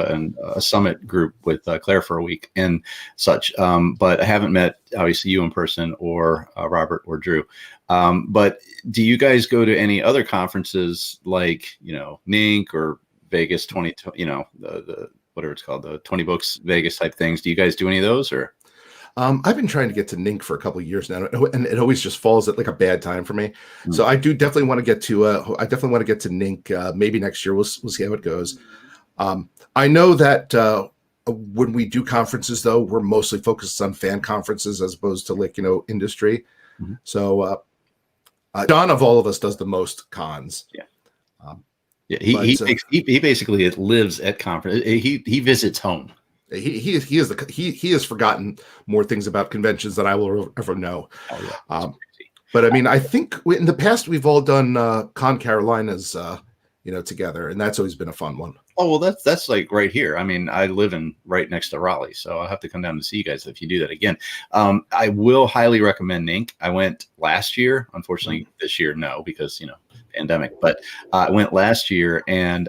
a summit group with Claire for a week and such. But I haven't met obviously you in person or Robert or Drew. But do you guys go to any other conferences like, NINC or Vegas 20, the whatever it's called, the 20 books Vegas type things? Do you guys do any of those, or? I've been trying to get to NINC for a couple of years now, and it always just falls at like a bad time for me. Mm-hmm. So I do definitely want to get to NINC. Maybe next year. We'll see how it goes. I know that when we do conferences, though, we're mostly focused on fan conferences as opposed to like industry. Mm-hmm. So John of all of us does the most cons. Yeah. He basically lives at conference. He visits home. He has forgotten more things about conventions than I will ever know. Oh, yeah. But I mean, I think in the past we've all done Con Carolinas, together, and that's always been a fun one. Oh well, that's like right here. I mean, I live right next to Raleigh, so I'll have to come down to see you guys if you do that again. I will highly recommend NINC. I went last year. Unfortunately, this year no, because pandemic. But I went last year and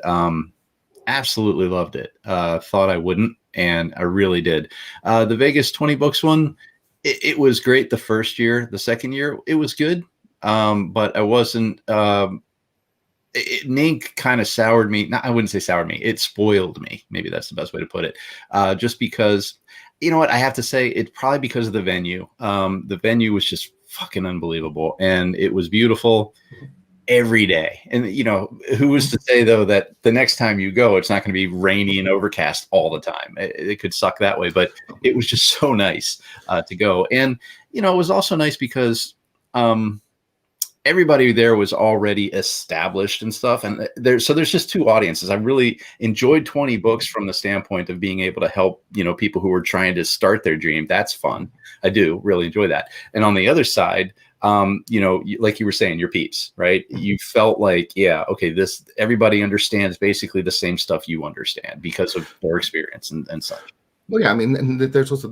absolutely loved it. Thought I wouldn't. And I really did. The Vegas 20 books one, it was great the first year. The second year, it was good. But I wasn't, Nink kind of soured me. I wouldn't say soured me. It spoiled me. Maybe that's the best way to put it. Just because, you know what, I have to say it's probably because of the venue. The venue was just fucking unbelievable, and it was beautiful every day. And you know, who was to say though that the next time you go, it's not going to be rainy and overcast all the time. It could suck that way, but it was just so nice to go. And you know, it was also nice because everybody there was already established and stuff. And there's just two audiences. I really enjoyed 20 books from the standpoint of being able to help, you know, people who were trying to start their dream. That's fun. I do really enjoy that. And on the other side, you know, like you were saying, your peeps, right? You felt like, yeah, okay, everybody understands basically the same stuff you understand because of their experience and such. Well, yeah, I mean, and there's also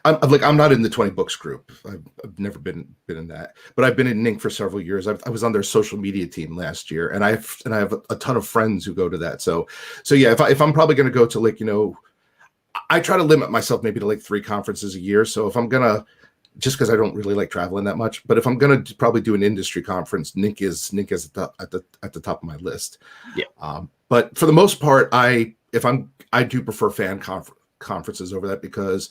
I'm not in the 20 books group. I've never been in that, but I've been in Nink for several years. I was on their social media team last year, and I have a ton of friends who go to that. So yeah, if I'm probably going to go to, like, you know, I try to limit myself maybe to like 3 conferences a year. So if I'm gonna, just because I don't really like traveling that much, but if I'm gonna probably do an industry conference, Nink is at the top of my list. Yeah. But for the most part, I do prefer fan conferences over that, because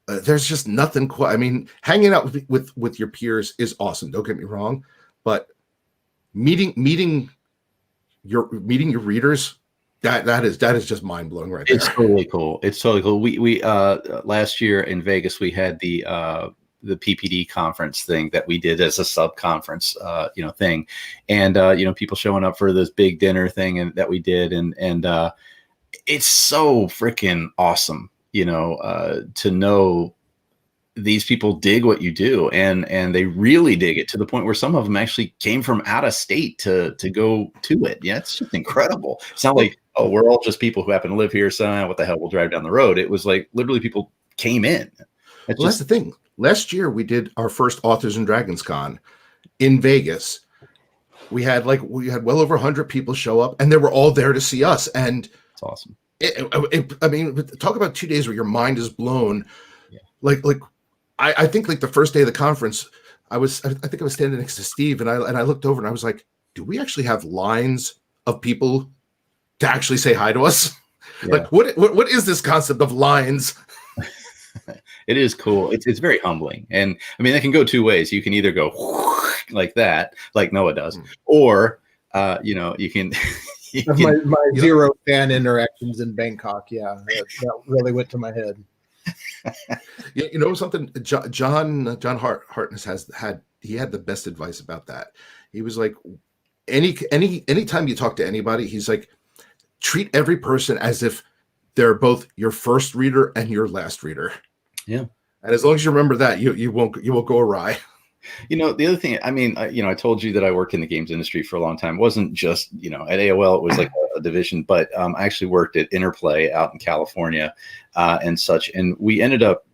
there's just nothing quite. I mean, hanging out with your peers is awesome. Don't get me wrong, but meeting your readers, that is just mind blowing right there. It's totally cool. It's totally cool. We last year in Vegas, we had the PPD conference thing that we did as a sub conference, you know, thing, and you know, people showing up for this big dinner thing and that we did, and it's so freaking awesome, you know, to know these people dig what you do, and they really dig it to the point where some of them actually came from out of state to go to it. Yeah, it's just incredible. It's not like, oh, we're all just people who happen to live here, so what the hell, we'll drive down the road. It was like literally people came in. That's the thing. Last year we did our first Authors and Dragons Con in Vegas. We had well over 100 people show up, and they were all there to see us. And it's awesome. I mean, talk about 2 days where your mind is blown. Yeah. Like I think like the first day of the conference, I think I was standing next to Steve, and I looked over and I was like, do we actually have lines of people to actually say hi to us? Yeah. Like what is this concept of lines? It is cool. It's very humbling. And I mean, that can go 2 ways. You can either go like that, like Noah does, or you know, you can my 0 fan interactions in Bangkok. Yeah, that really went to my head. You know something, John Hartness had the best advice about that. He was like, anytime you talk to anybody, he's like, treat every person as if they're both your first reader and your last reader. Yeah. And as long as you remember that, you won't go awry. You know, the other thing, I mean, you know, I told you that I worked in the games industry for a long time. It wasn't just, you know, at AOL, it was like a division, but I actually worked at Interplay out in California and such. And we ended up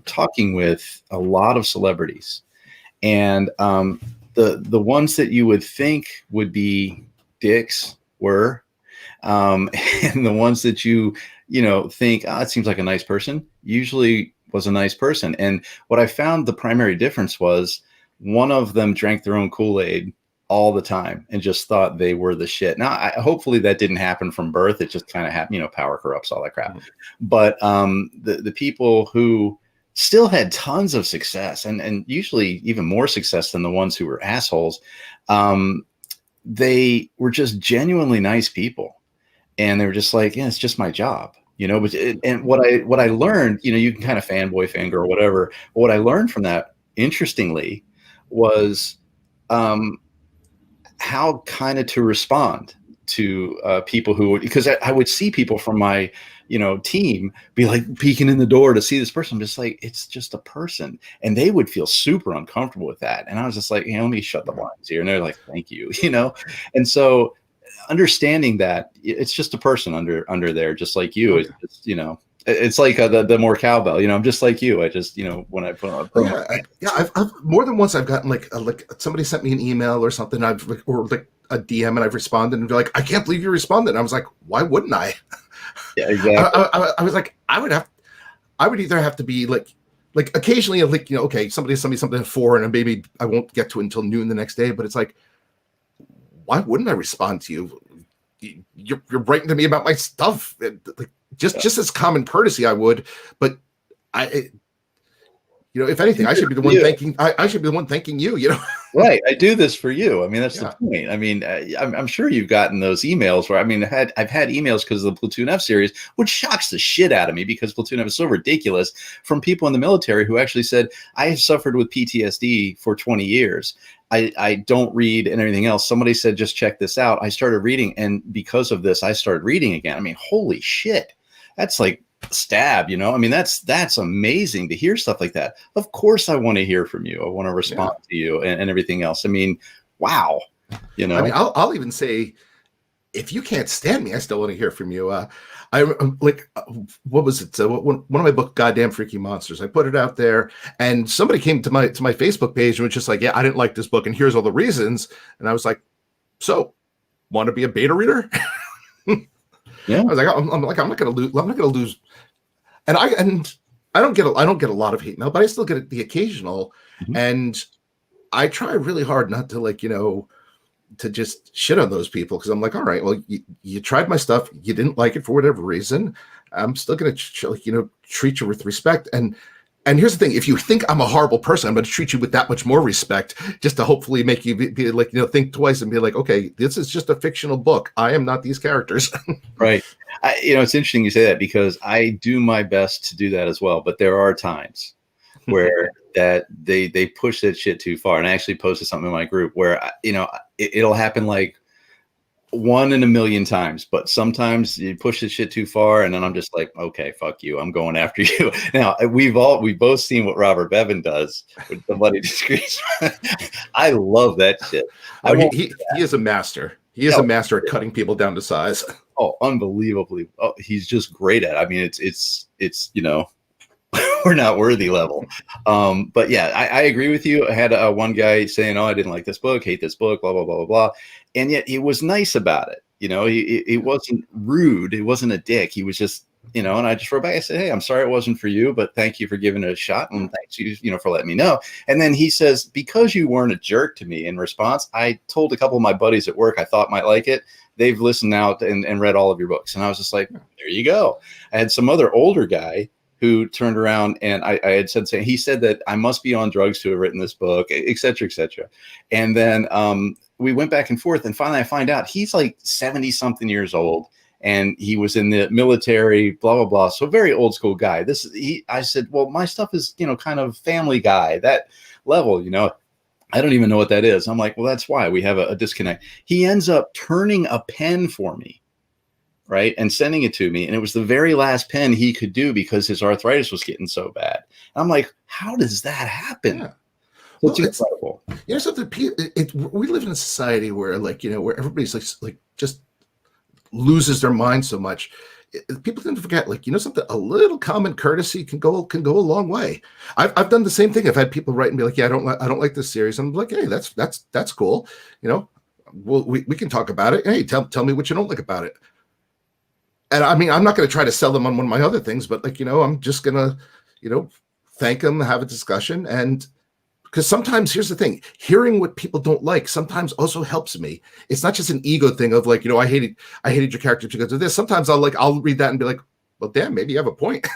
talking with a lot of celebrities. And the ones that you would think would be dicks were, and the ones that you know, think, it seems like a nice person, usually was a nice person. And what I found the primary difference was, one of them drank their own Kool-Aid all the time and just thought they were the shit. Now, hopefully that didn't happen from birth. It just kind of happened, you know, power corrupts, all that crap. Mm-hmm. But the people who still had tons of success, and usually even more success than the ones who were assholes, they were just genuinely nice people. And they were just like, yeah, it's just my job. You know, and what I learned, you know, you can kind of fanboy, fangirl, whatever. But what I learned from that, interestingly, was how kind of to respond to people who, because I would see people from my, you know, team be like peeking in the door to see this person. I'm just like, it's just a person, and they would feel super uncomfortable with that. And I was just like, hey, let me shut the blinds here. And they're like, thank you, you know. And so, understanding that it's just a person under there, just like you. It's just, you know, it's like the more cowbell, you know, I'm just like you. I just, you know, when I put on, I've more than once I've gotten like somebody sent me an email or something, or like a DM, and I've responded and be like, I can't believe you responded. And I was like, why wouldn't I? Yeah, exactly. I was like, I would either have to be like occasionally, like, you know, okay, somebody sent me something at 4 and maybe I won't get to it until noon the next day, but it's like, why wouldn't I respond to you? You're writing to me about my stuff. Like, just as common courtesy, I would. But if anything, I should be the one thanking. I should be the one thanking you. Right. I do this for you. I mean, that's the point. I mean, I'm sure you've gotten those emails where, I mean, I've had emails because of the Platoon F series, which shocks the shit out of me because Platoon F is so ridiculous, from people in the military who actually said, I have suffered with PTSD for 20 years. I don't read and everything else. Somebody said, just check this out. I started reading, and because of this, I started reading again. I mean, holy shit. That's like stab, I mean, that's amazing to hear stuff like that. Of course I want to hear from you. I want to respond to you and everything else. I mean, wow. I mean, I'll even say, if you can't stand me, I still want to hear from you. I'm like, what was it? One of my book, Goddamn Freaky Monsters. I put it out there, and somebody came to my Facebook page and was just like, yeah, I didn't like this book, and here's all the reasons. And I was like, so want to be a beta reader? Yeah. I was like, I'm not going to lose. And I don't get a lot of hate mail, but I still get the occasional. Mm-hmm. And I try really hard not to to just shit on those people, because I'm like, all right, well, you tried my stuff, you didn't like it for whatever reason. I'm still going to treat you with respect. And here's the thing: if you think I'm a horrible person, I'm going to treat you with that much more respect, just to hopefully make you be like, think twice and be like, okay, this is just a fictional book. I am not these characters. Right. It's interesting you say that, because I do my best to do that as well. But there are times where that they push that shit too far. And I actually posted something in my group where, it'll happen like 1 in a million times, but sometimes you push this shit too far, and then I'm just like, okay, fuck you, I'm going after you. Now we've both seen what Robert Bevan does with Somebody Discreet. I love that shit. He is a master. He is a master at cutting people down to size. Oh, unbelievably. Oh, he's just great at it. I mean, it's we're not worthy level. But yeah, I agree with you. I had one guy saying, oh, I didn't like this book, hate this book, blah, blah, blah, blah, blah. And yet he was nice about it. He wasn't rude. He wasn't a dick. He was just, and I just wrote back. I said, hey, I'm sorry it wasn't for you, but thank you for giving it a shot. And thanks you, for letting me know. And then he says, because you weren't a jerk to me in response, I told a couple of my buddies at work I thought might like it. They've listened out and read all of your books. And I was just like, there you go. I had some other older guy who turned around, and I had said, he said that I must be on drugs to have written this book, et cetera, et cetera. And then we went back and forth, and finally I find out he's like 70 something years old, and he was in the military, blah, blah, blah. So very old school guy. I said, well, my stuff is, kind of Family Guy, that level, I don't even know what that is. I'm like, well, that's why we have a disconnect. He ends up turning a pen for me, right, and sending it to me. And it was the very last pen he could do because his arthritis was getting so bad. And I'm like, how does that happen? Yeah. Well, it's incredible. Something. We live in a society where, where everybody's like just loses their mind so much. People tend to forget, something. A little common courtesy can go a long way. I've done the same thing. I've had people write and be like, yeah, I don't like this series. And I'm like, hey, that's cool. Well, we can talk about it. Hey, tell me what you don't like about it. And I mean, I'm not going to try to sell them on one of my other things, but I'm just going to, thank them, have a discussion. And because sometimes, here's the thing, hearing what people don't like sometimes also helps me. It's not just an ego thing of like, I hated your character because of this. Sometimes I'll read that and be like, well, damn, maybe you have a point.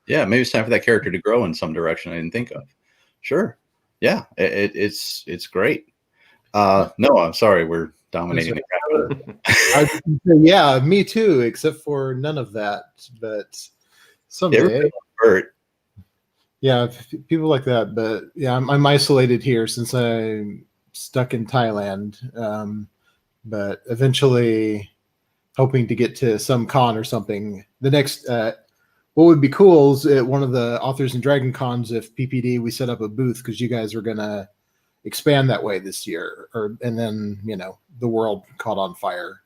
Yeah. Maybe it's time for that character to grow in some direction I didn't think of. Sure. Yeah. It's great. No, I'm sorry. We're dominating the crap. Yeah, me too, except for none of that. But someday, yeah, people like that. But yeah, I'm isolated here since I'm stuck in Thailand. But eventually, hoping to get to some con or something. The next, what would be cool is at one of the Authors and Dragon Cons, if PPD we set up a booth, because you guys are gonna expand that way this year, and then the world caught on fire.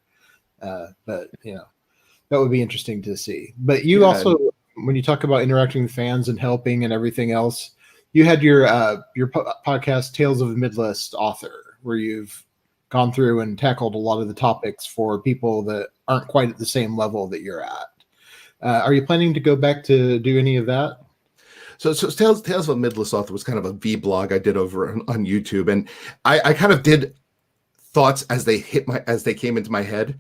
But that would be interesting to see. But you also, when you talk about interacting with fans and helping and everything else, you had your podcast Tales of a Midlist Author, where you've gone through and tackled a lot of the topics for people that aren't quite at the same level that you're at. Are you planning to go back to do any of that? So Tales of a Midlist Author was kind of a V blog I did over on YouTube, and I kind of did thoughts as they came into my head.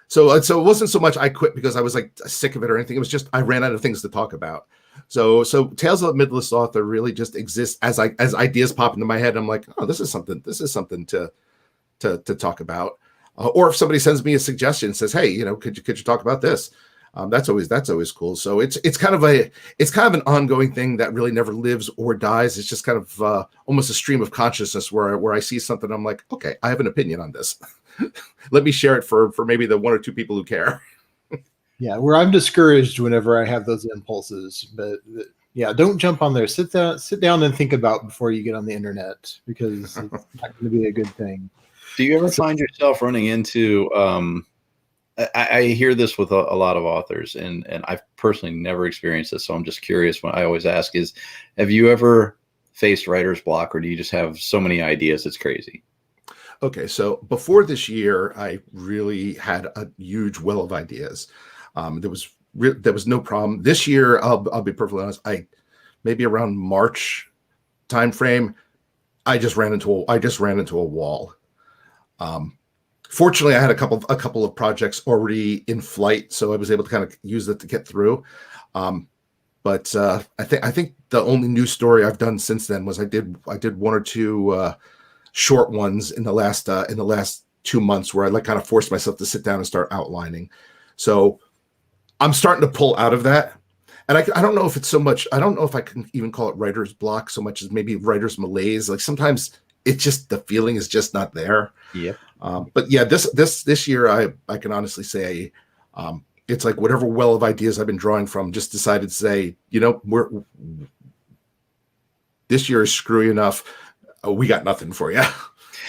So it wasn't so much I quit because I was like sick of it or anything. It was just I ran out of things to talk about. So Tales of a Midlist Author really just exists as ideas pop into my head. I'm like, oh, this is something to talk about. Or if somebody sends me a suggestion and says, hey, could you talk about this? That's always cool. So it's kind of an ongoing thing that really never lives or dies. It's just kind of almost a stream of consciousness where I see something, I'm like, okay, I have an opinion on this. Let me share it for maybe the one or two people who care. Yeah, where I'm discouraged whenever I have those impulses, but yeah, don't jump on there. Sit down and think about before you get on the internet, because it's not going to be a good thing. Do you ever find yourself running into? I hear this with a lot of authors, and I've personally never experienced this, so I'm just curious. When I always ask is, have you ever faced writer's block, or do you just have so many ideas it's crazy? Okay, so before this year, I really had a huge well of ideas. There was no problem. This year, I'll be perfectly honest. Maybe around March timeframe, I just ran into a wall. Fortunately, I had a couple of projects already in flight, so I was able to kind of use that to get through. But I think the only new story I've done since then was I did one or two short ones in the last 2 months where I kind of forced myself to sit down and start outlining. So I'm starting to pull out of that. And I don't know if it's so much, I don't know if I can even call it writer's block so much as maybe writer's malaise. Like sometimes it's just, the feeling is just not there. Yeah. But yeah, this year, I can honestly say, it's like whatever well of ideas I've been drawing from, just decided to say, this year is screwy enough. We got nothing for you.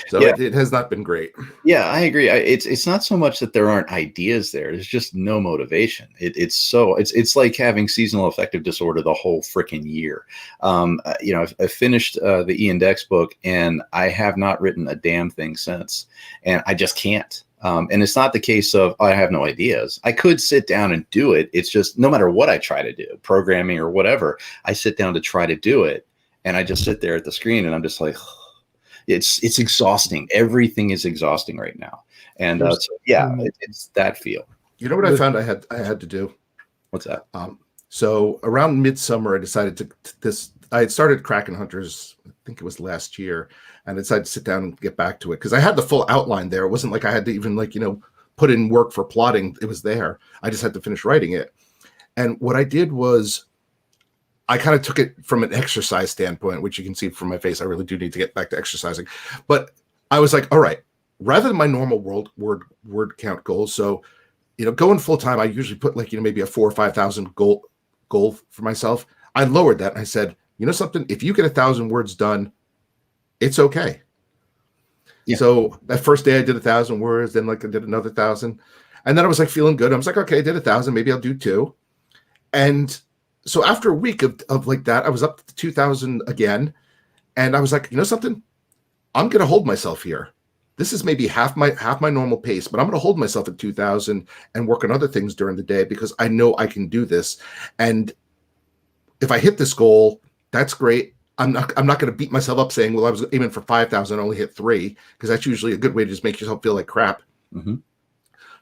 So yeah. It has not been great. Yeah, I agree. It's not so much that there aren't ideas there. There's just no motivation. It's like having seasonal affective disorder the whole freaking year. I finished the Ian Dex book, and I have not written a damn thing since, and I just can't. And it's not the case of I have no ideas. I could sit down and do it. It's just no matter what I try to do, programming or whatever, I sit down to try to do it, and I just sit there at the screen, and I'm just like. It's exhausting. Everything is exhausting right now, and it's that feel. You know what I found I had to do? What's that? So around midsummer, I decided I had started Kraken Hunters. I think it was last year, and I decided to sit down and get back to it because I had the full outline there. It wasn't like I had to even put in work for plotting. It was there. I just had to finish writing it. And what I did was, I kind of took it from an exercise standpoint, which you can see from my face. I really do need to get back to exercising. But I was like, all right, rather than my normal word count goal. So, going full time, I usually put maybe a 4,000 or 5,000 goal for myself. I lowered that. And I said, something, if you get 1,000 words done, it's okay. Yeah. So that first day I did 1,000 words, then I did another 1,000. And then I was feeling good. I was like, okay, I did 1,000, maybe I'll do 2. And so after a week of like that, I was up to 2,000 again. And I was like, something? I'm going to hold myself here. This is maybe half my normal pace, but I'm going to hold myself at 2,000 and work on other things during the day because I know I can do this. And if I hit this goal, that's great. I'm not going to beat myself up saying, well, I was aiming for 5,000, I only hit 3, because that's usually a good way to just make yourself feel like crap. Mm-hmm.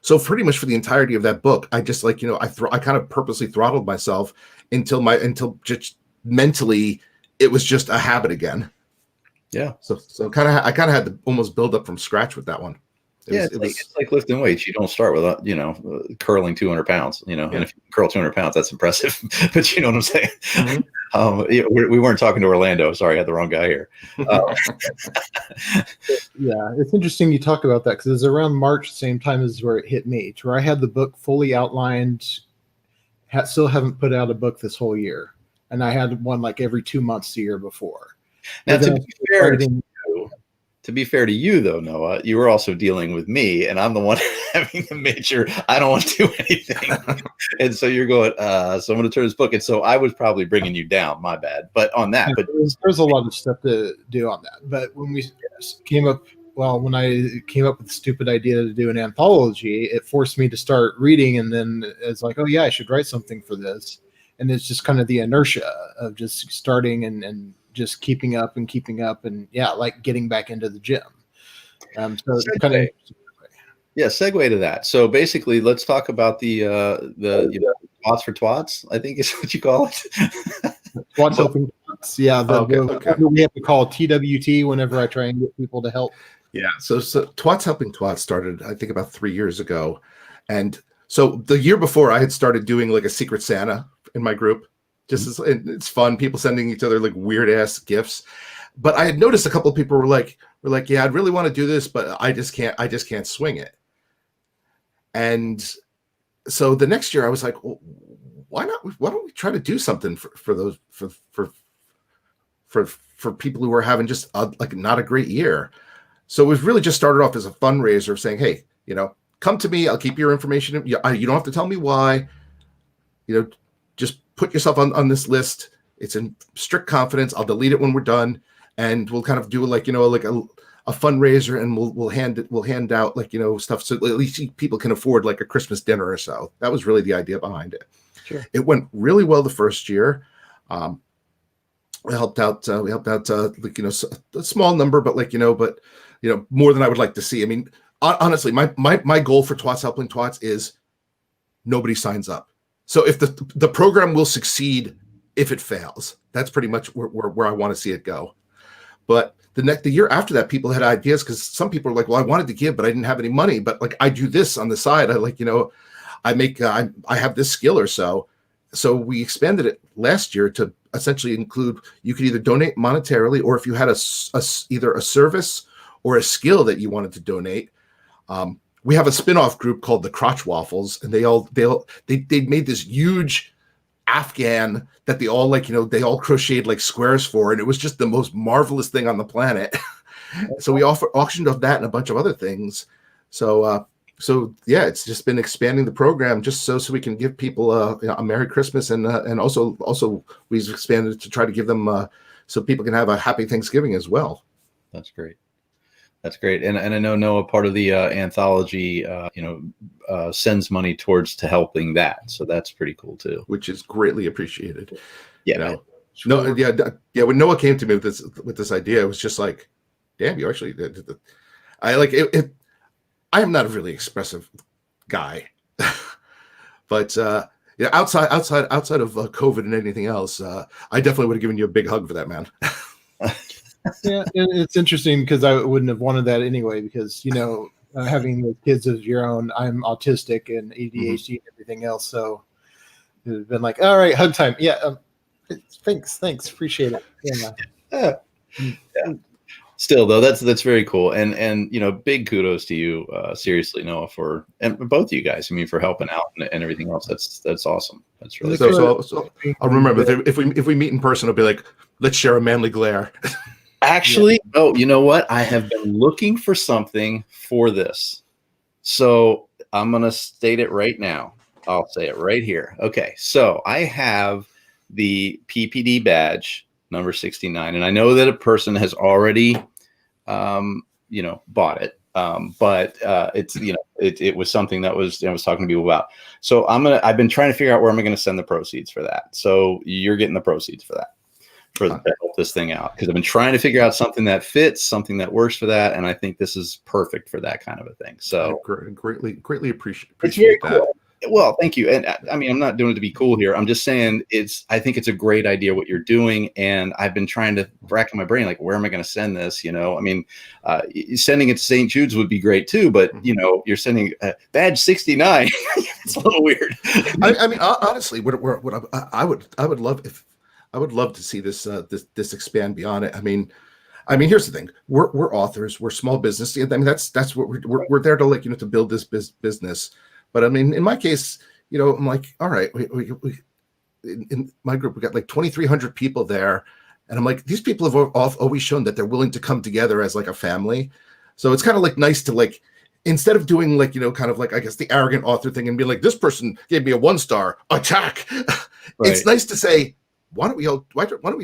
So pretty much for the entirety of that book, I just I kind of purposely throttled myself until just mentally it was just a habit again. Yeah. So I kind of had to almost build up from scratch with that one. It's like lifting weights. You don't start with curling 200 pounds. And if you curl 200 pounds, that's impressive. But you know what I'm saying. Mm-hmm. We weren't talking to Orlando. Sorry, I had the wrong guy here. Yeah, it's interesting you talk about that because it was around March, same time as where it hit me, to where I had the book fully outlined. Still haven't put out a book this whole year, and I had one every 2 months the year before. Now, to be fair to you, though, Noah, you were also dealing with me, and I'm the one having the major. I don't want to do anything, and so you're going. So I'm going to turn this book, and so I was probably bringing you down. My bad. But on that, there's a lot of stuff to do on that. But when we came up, when I came up with the stupid idea to do an anthology, it forced me to start reading, and then it's like, oh yeah, I should write something for this, and it's just kind of the inertia of just starting and just keeping up and getting back into the gym. So it's kind of yeah, segue to that. So basically, let's talk about the twats for twats, I think is what you call it. Twats helping twats. Yeah, Okay. we have to call TWT whenever I try and get people to help. Yeah. So Twats Helping Twats started, I think, about 3 years ago. And so the year before, I had started doing like a Secret Santa in my group. It's fun. People sending each other like weird ass gifts. But I had noticed a couple of people were like, yeah, I'd really want to do this, but I just can't swing it. And so the next year I was like, well, why don't we try to do something for those for people who are having just like not a great year. So it was really just started off as a fundraiser of saying, hey, come to me. I'll keep your information. You don't have to tell me why, just put yourself on this list. It's in strict confidence. I'll delete it when we're done. And we'll kind of do like a fundraiser, and we'll hand out like stuff so at least people can afford like a Christmas dinner or so. That was really the idea behind it. Sure. It went really well the first year. We helped out like a small number, but more than I would like to see. I mean, honestly, my goal for Twats Helping Twats is nobody signs up. So if the program will succeed if it fails, that's pretty much where I want to see it go. But the year after that, people had ideas because some people are like, well, I wanted to give, but I didn't have any money. But like I do this on the side. I have this skill or so. So we expanded it last year to essentially include, you could either donate monetarily, or if you had either a service or a skill that you wanted to donate. We have a spin-off group called the Crotch Waffles, and they made this huge Afghan that they all crocheted like squares for, and it was just the most marvelous thing on the planet. So we auctioned off that and a bunch of other things. So yeah, it's just been expanding the program just so we can give people a Merry Christmas, and also we've expanded to try to give them so people can have a happy Thanksgiving as well. That's great. That's great. And I know Noah, part of the anthology, sends money towards to helping that. So that's pretty cool too. Which is greatly appreciated. Yeah. When Noah came to me with this idea, it was just like, damn, you actually did. I like it. I am not a really expressive guy, but outside of COVID and anything else, I definitely would have given you a big hug for that, man. Yeah, it's interesting because I wouldn't have wanted that anyway, because having kids of your own, I'm autistic and ADHD and everything else, so it would have been like, all right, hug time. Yeah, thanks, appreciate it. Yeah. Still though, that's very cool, and big kudos to you, seriously, Noah, and both of you guys. I mean, for helping out and everything else. That's awesome. That's really cool. So I'll remember if we meet in person, I'll be like, let's share a manly glare. Actually, oh, you know what? I have been looking for something for this. So I'm going to state it right now. I'll say it right here. Okay. So I have the PPD badge number 69, and I know that a person has already, bought it. But it's, it was something that I was talking to people about. So I've been trying to figure out where I'm going to send the proceeds for that. So you're getting the proceeds for that. To help this thing out, because I've been trying to figure out something that fits, something that works for that, and I think this is perfect for that kind of a thing. So greatly appreciate it's very that. Cool. Well, thank you. And I mean, I'm not doing it to be cool here. I'm just saying I think it's a great idea what you're doing, and I've been trying to rack in my brain, like, where am I going to send this? I mean, sending it to St. Jude's would be great too, but you're sending badge 69. It's a little weird. I mean, honestly, I would love to see this this expand beyond it. I mean, here's the thing: we're authors, we're small business. I mean, that's what we're there to to build this business. But I mean, in my case, I'm like, all right, we in my group we got like 2,300 people there, and I'm like, these people have always shown that they're willing to come together as like a family. So it's kind of like nice to like, instead of doing like kind of like, I guess, the arrogant author thing and be like, this person gave me a 1-star, attack. Right. It's nice to say, why don't we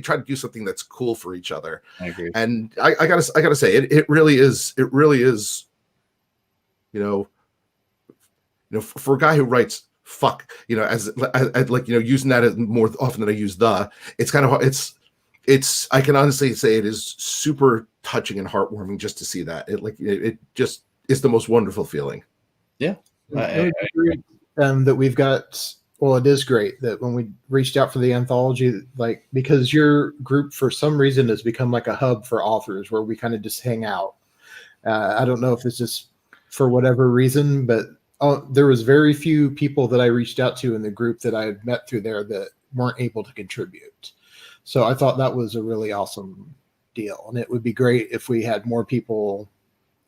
try to do something that's cool for each other? I agree. And I gotta say, it really is, for a guy who writes fuck, as like, using that as more often than I use it's kind of, I can honestly say it is super touching and heartwarming just to see that. It just is the most wonderful feeling. Yeah. It would be great, that we've got. Well, it is great that when we reached out for the anthology, like, because your group for some reason has become like a hub for authors where we kind of just hang out. I don't know if it's just for whatever reason, but there was very few people that I reached out to in the group that I had met through there that weren't able to contribute. So I thought that was a really awesome deal. And it would be great if we had more people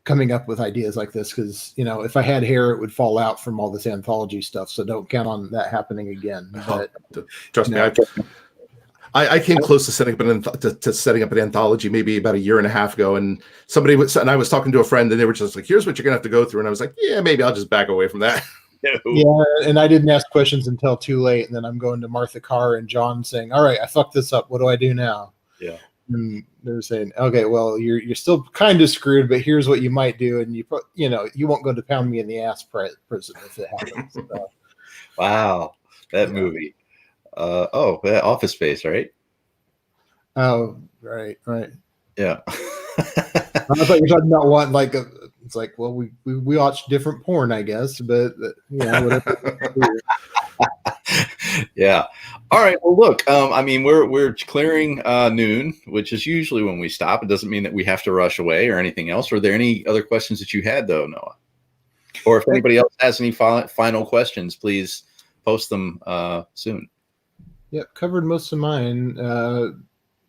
coming up with ideas like this, because, you know, if I had hair, it would fall out from all this anthology stuff. So don't count on that happening again. But trust me, I came close to setting up an anthology maybe about a year and a half ago, and I was talking to a friend, and they were just like, "Here's what you're gonna have to go through," and I was like, "Yeah, maybe I'll just back away from that." Yeah, and I didn't ask questions until too late, and then I'm going to Martha Carr and John saying, "All right, I fucked this up. What do I do now?" Yeah. And they're saying, "Okay, well, you're still kind of screwed, but here's what you might do, and you won't go to pound me in the ass prison if it happens." So. Wow, that movie. Office Space, right? Oh, right. Yeah. I thought you were talking about one like it's like, well, we watch different porn, I guess, but whatever. Yeah. All right. Well, look, I mean, we're clearing noon, which is usually when we stop. It doesn't mean that we have to rush away or anything else. Were there any other questions that you had, though, Noah? Or if anybody else has any final questions, please post them soon. Yep, covered most of mine.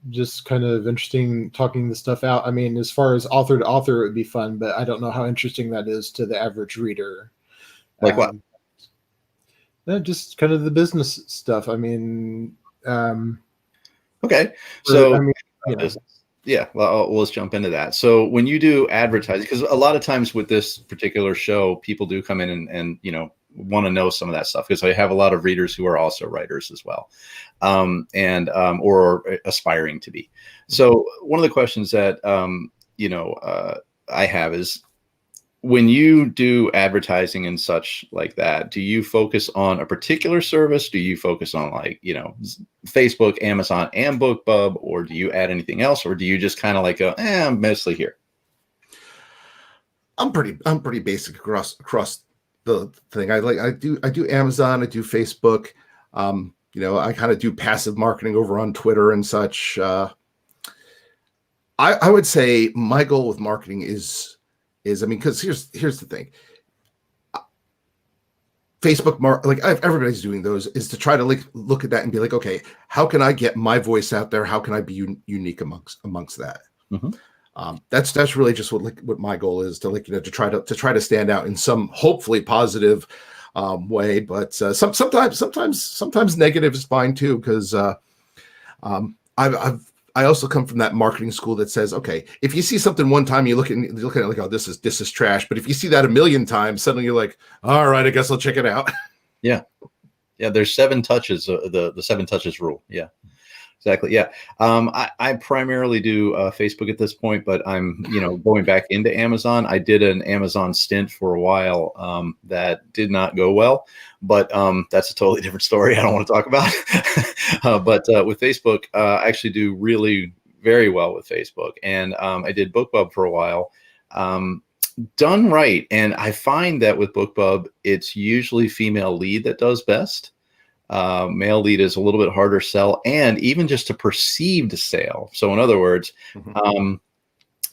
Just kind of interesting talking the stuff out. I mean, as far as author to author, it would be fun, but I don't know how interesting that is to the average reader. Like what? Just kind of the business stuff. I mean, okay. So, I mean, yeah, well, let's jump into that. So when you do advertising, because a lot of times with this particular show, people do come in and want to know some of that stuff, because I have a lot of readers who are also writers as well, or aspiring to be. So one of the questions that I have is, when you do advertising and such like that, do you focus on a particular service? Do you focus on Facebook, Amazon, and BookBub, or do you add anything else, or do you just kind of like go, I'm mostly here? I'm pretty basic across the thing. I do Amazon, I do Facebook. I kind of do passive marketing over on Twitter and such. I would say my goal with marketing is because here's the thing. Facebook everybody's doing those, is to try to look at that and be like, okay, how can I get my voice out there? How can I be unique amongst that? Mm-hmm. That's really just what my goal is, to try to stand out in some hopefully positive way, but sometimes negative is fine too, because I also come from that marketing school that says, okay, if you see something one time, you look at it like, oh, this is trash. But if you see that a million times, suddenly you're like, all right, I guess I'll check it out. Yeah. There's 7 touches, the 7 touches rule. Yeah, exactly. Yeah. I primarily do Facebook at this point, but I'm, going back into Amazon. I did an Amazon stint for a while that did not go well, but that's a totally different story I don't want to talk about. But with Facebook, I actually do really very well with Facebook. And I did BookBub for a while, done right. And I find that with BookBub, it's usually female lead that does best. Male lead is a little bit harder sell, and even just a perceived sale. So in other words,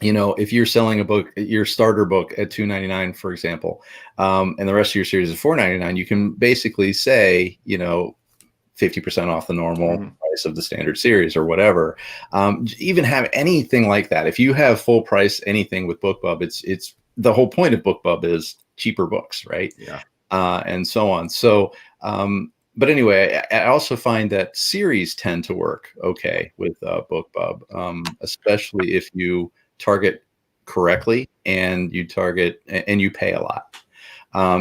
if you're selling a book, your starter book at $2.99, for example, and the rest of your series is $4.99, you can basically say, 50% off the normal price of the standard series or whatever. Even have anything like that. If you have full price anything with BookBub, it's the whole point of BookBub is cheaper books, right? Yeah. And so on. So, but anyway, I also find that series tend to work okay with BookBub, especially if you target correctly and you pay a lot.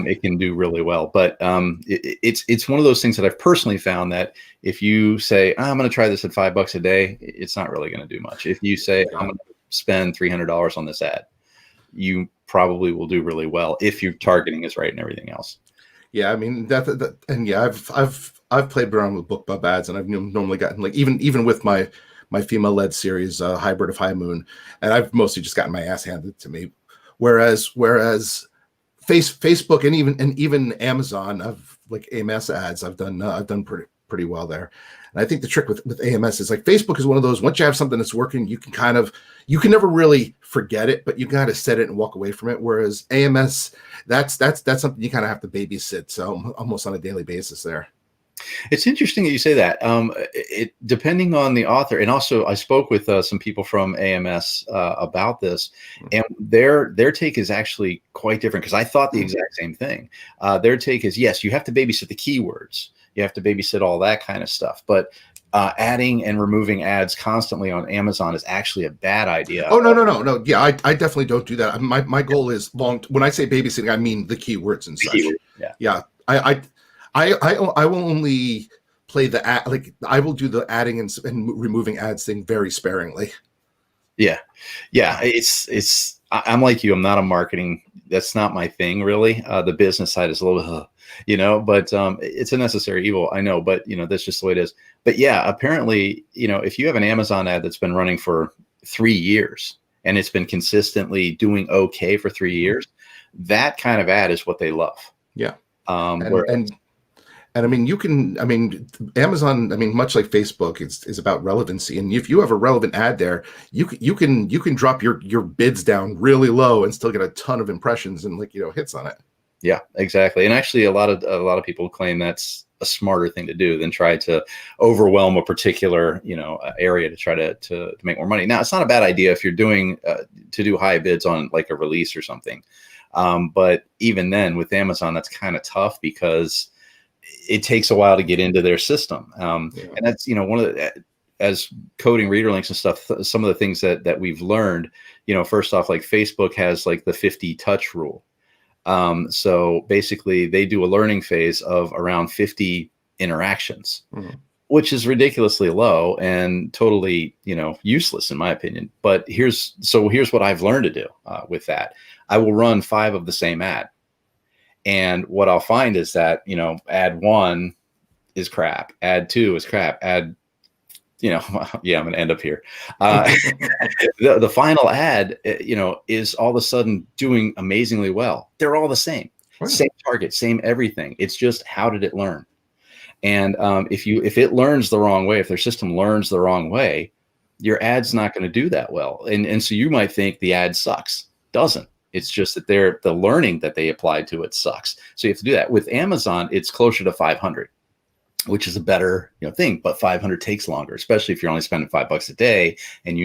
It can do really well, but it's one of those things that I've personally found that if you say, I'm going to try this at $5 a day, it's not really going to do much. If you say, I'm going to spend $300 on this ad, you probably will do really well if your targeting is right and everything else. Yeah, I mean I've played around with BookBub ads, and I've normally gotten, like, even with my my female-led series, Hybrid of High Moon, and I've mostly just gotten my ass handed to me. Whereas Facebook and even Amazon, I've like AMS ads, I've done pretty well there. And I think the trick with AMS is like Facebook is one of those, once you have something that's working, you can never really forget it, but you gotta set it and walk away from it. Whereas AMS, that's something you kind of have to babysit, so almost on a daily basis there. It's interesting that you say that. It depending on the author, and also I spoke with some people from AMS about this, and their take is actually quite different, because I thought the exact same thing. Their take is, yes, you have to babysit the keywords, you have to babysit all that kind of stuff, but adding and removing ads constantly on Amazon is actually a bad idea. Oh, no. Yeah, I definitely don't do that. My goal is when I say babysitting, I mean the keywords and such. Yeah. I will only play the ad, like I will do the adding and removing ads thing very sparingly. Yeah. I'm like you. I'm not a marketing. That's not my thing, really. The business side is a little, but it's a necessary evil. I know, but that's just the way it is. But yeah, apparently, if you have an Amazon ad that's been running for 3 years and it's been consistently doing okay for 3 years, that kind of ad is what they love. Yeah. And I mean, Amazon, much like Facebook, is about relevancy. And if you have a relevant ad there, you can drop your bids down really low and still get a ton of impressions and hits on it. Yeah, exactly. And actually, a lot of people claim that's a smarter thing to do than try to overwhelm a particular area to try to make more money. Now, it's not a bad idea if you're doing to do high bids on like a release or something. But even then, with Amazon, that's kind of tough because it takes a while to get into their system. And that's, one of the, as coding reader links and stuff, some of the things that we've learned, first off, like Facebook has like the 50 touch rule. So basically they do a learning phase of around 50 interactions, which is ridiculously low and totally, useless in my opinion. But here's what I've learned to do with that. I will run 5 of the same ad. And what I'll find is that, ad 1 is crap. Ad 2 is crap. I'm going to end up here. The final ad, is all of a sudden doing amazingly well. They're all the same, same target, same everything. It's just, how did it learn? And if it learns the wrong way, if their system learns the wrong way, your ad's not going to do that well. And so you might think the ad sucks. Doesn't. It's just that the learning that they applied to it sucks. So you have to do that. With Amazon, it's closer to 500, which is a better thing. But 500 takes longer, especially if you're only spending $5 a day, and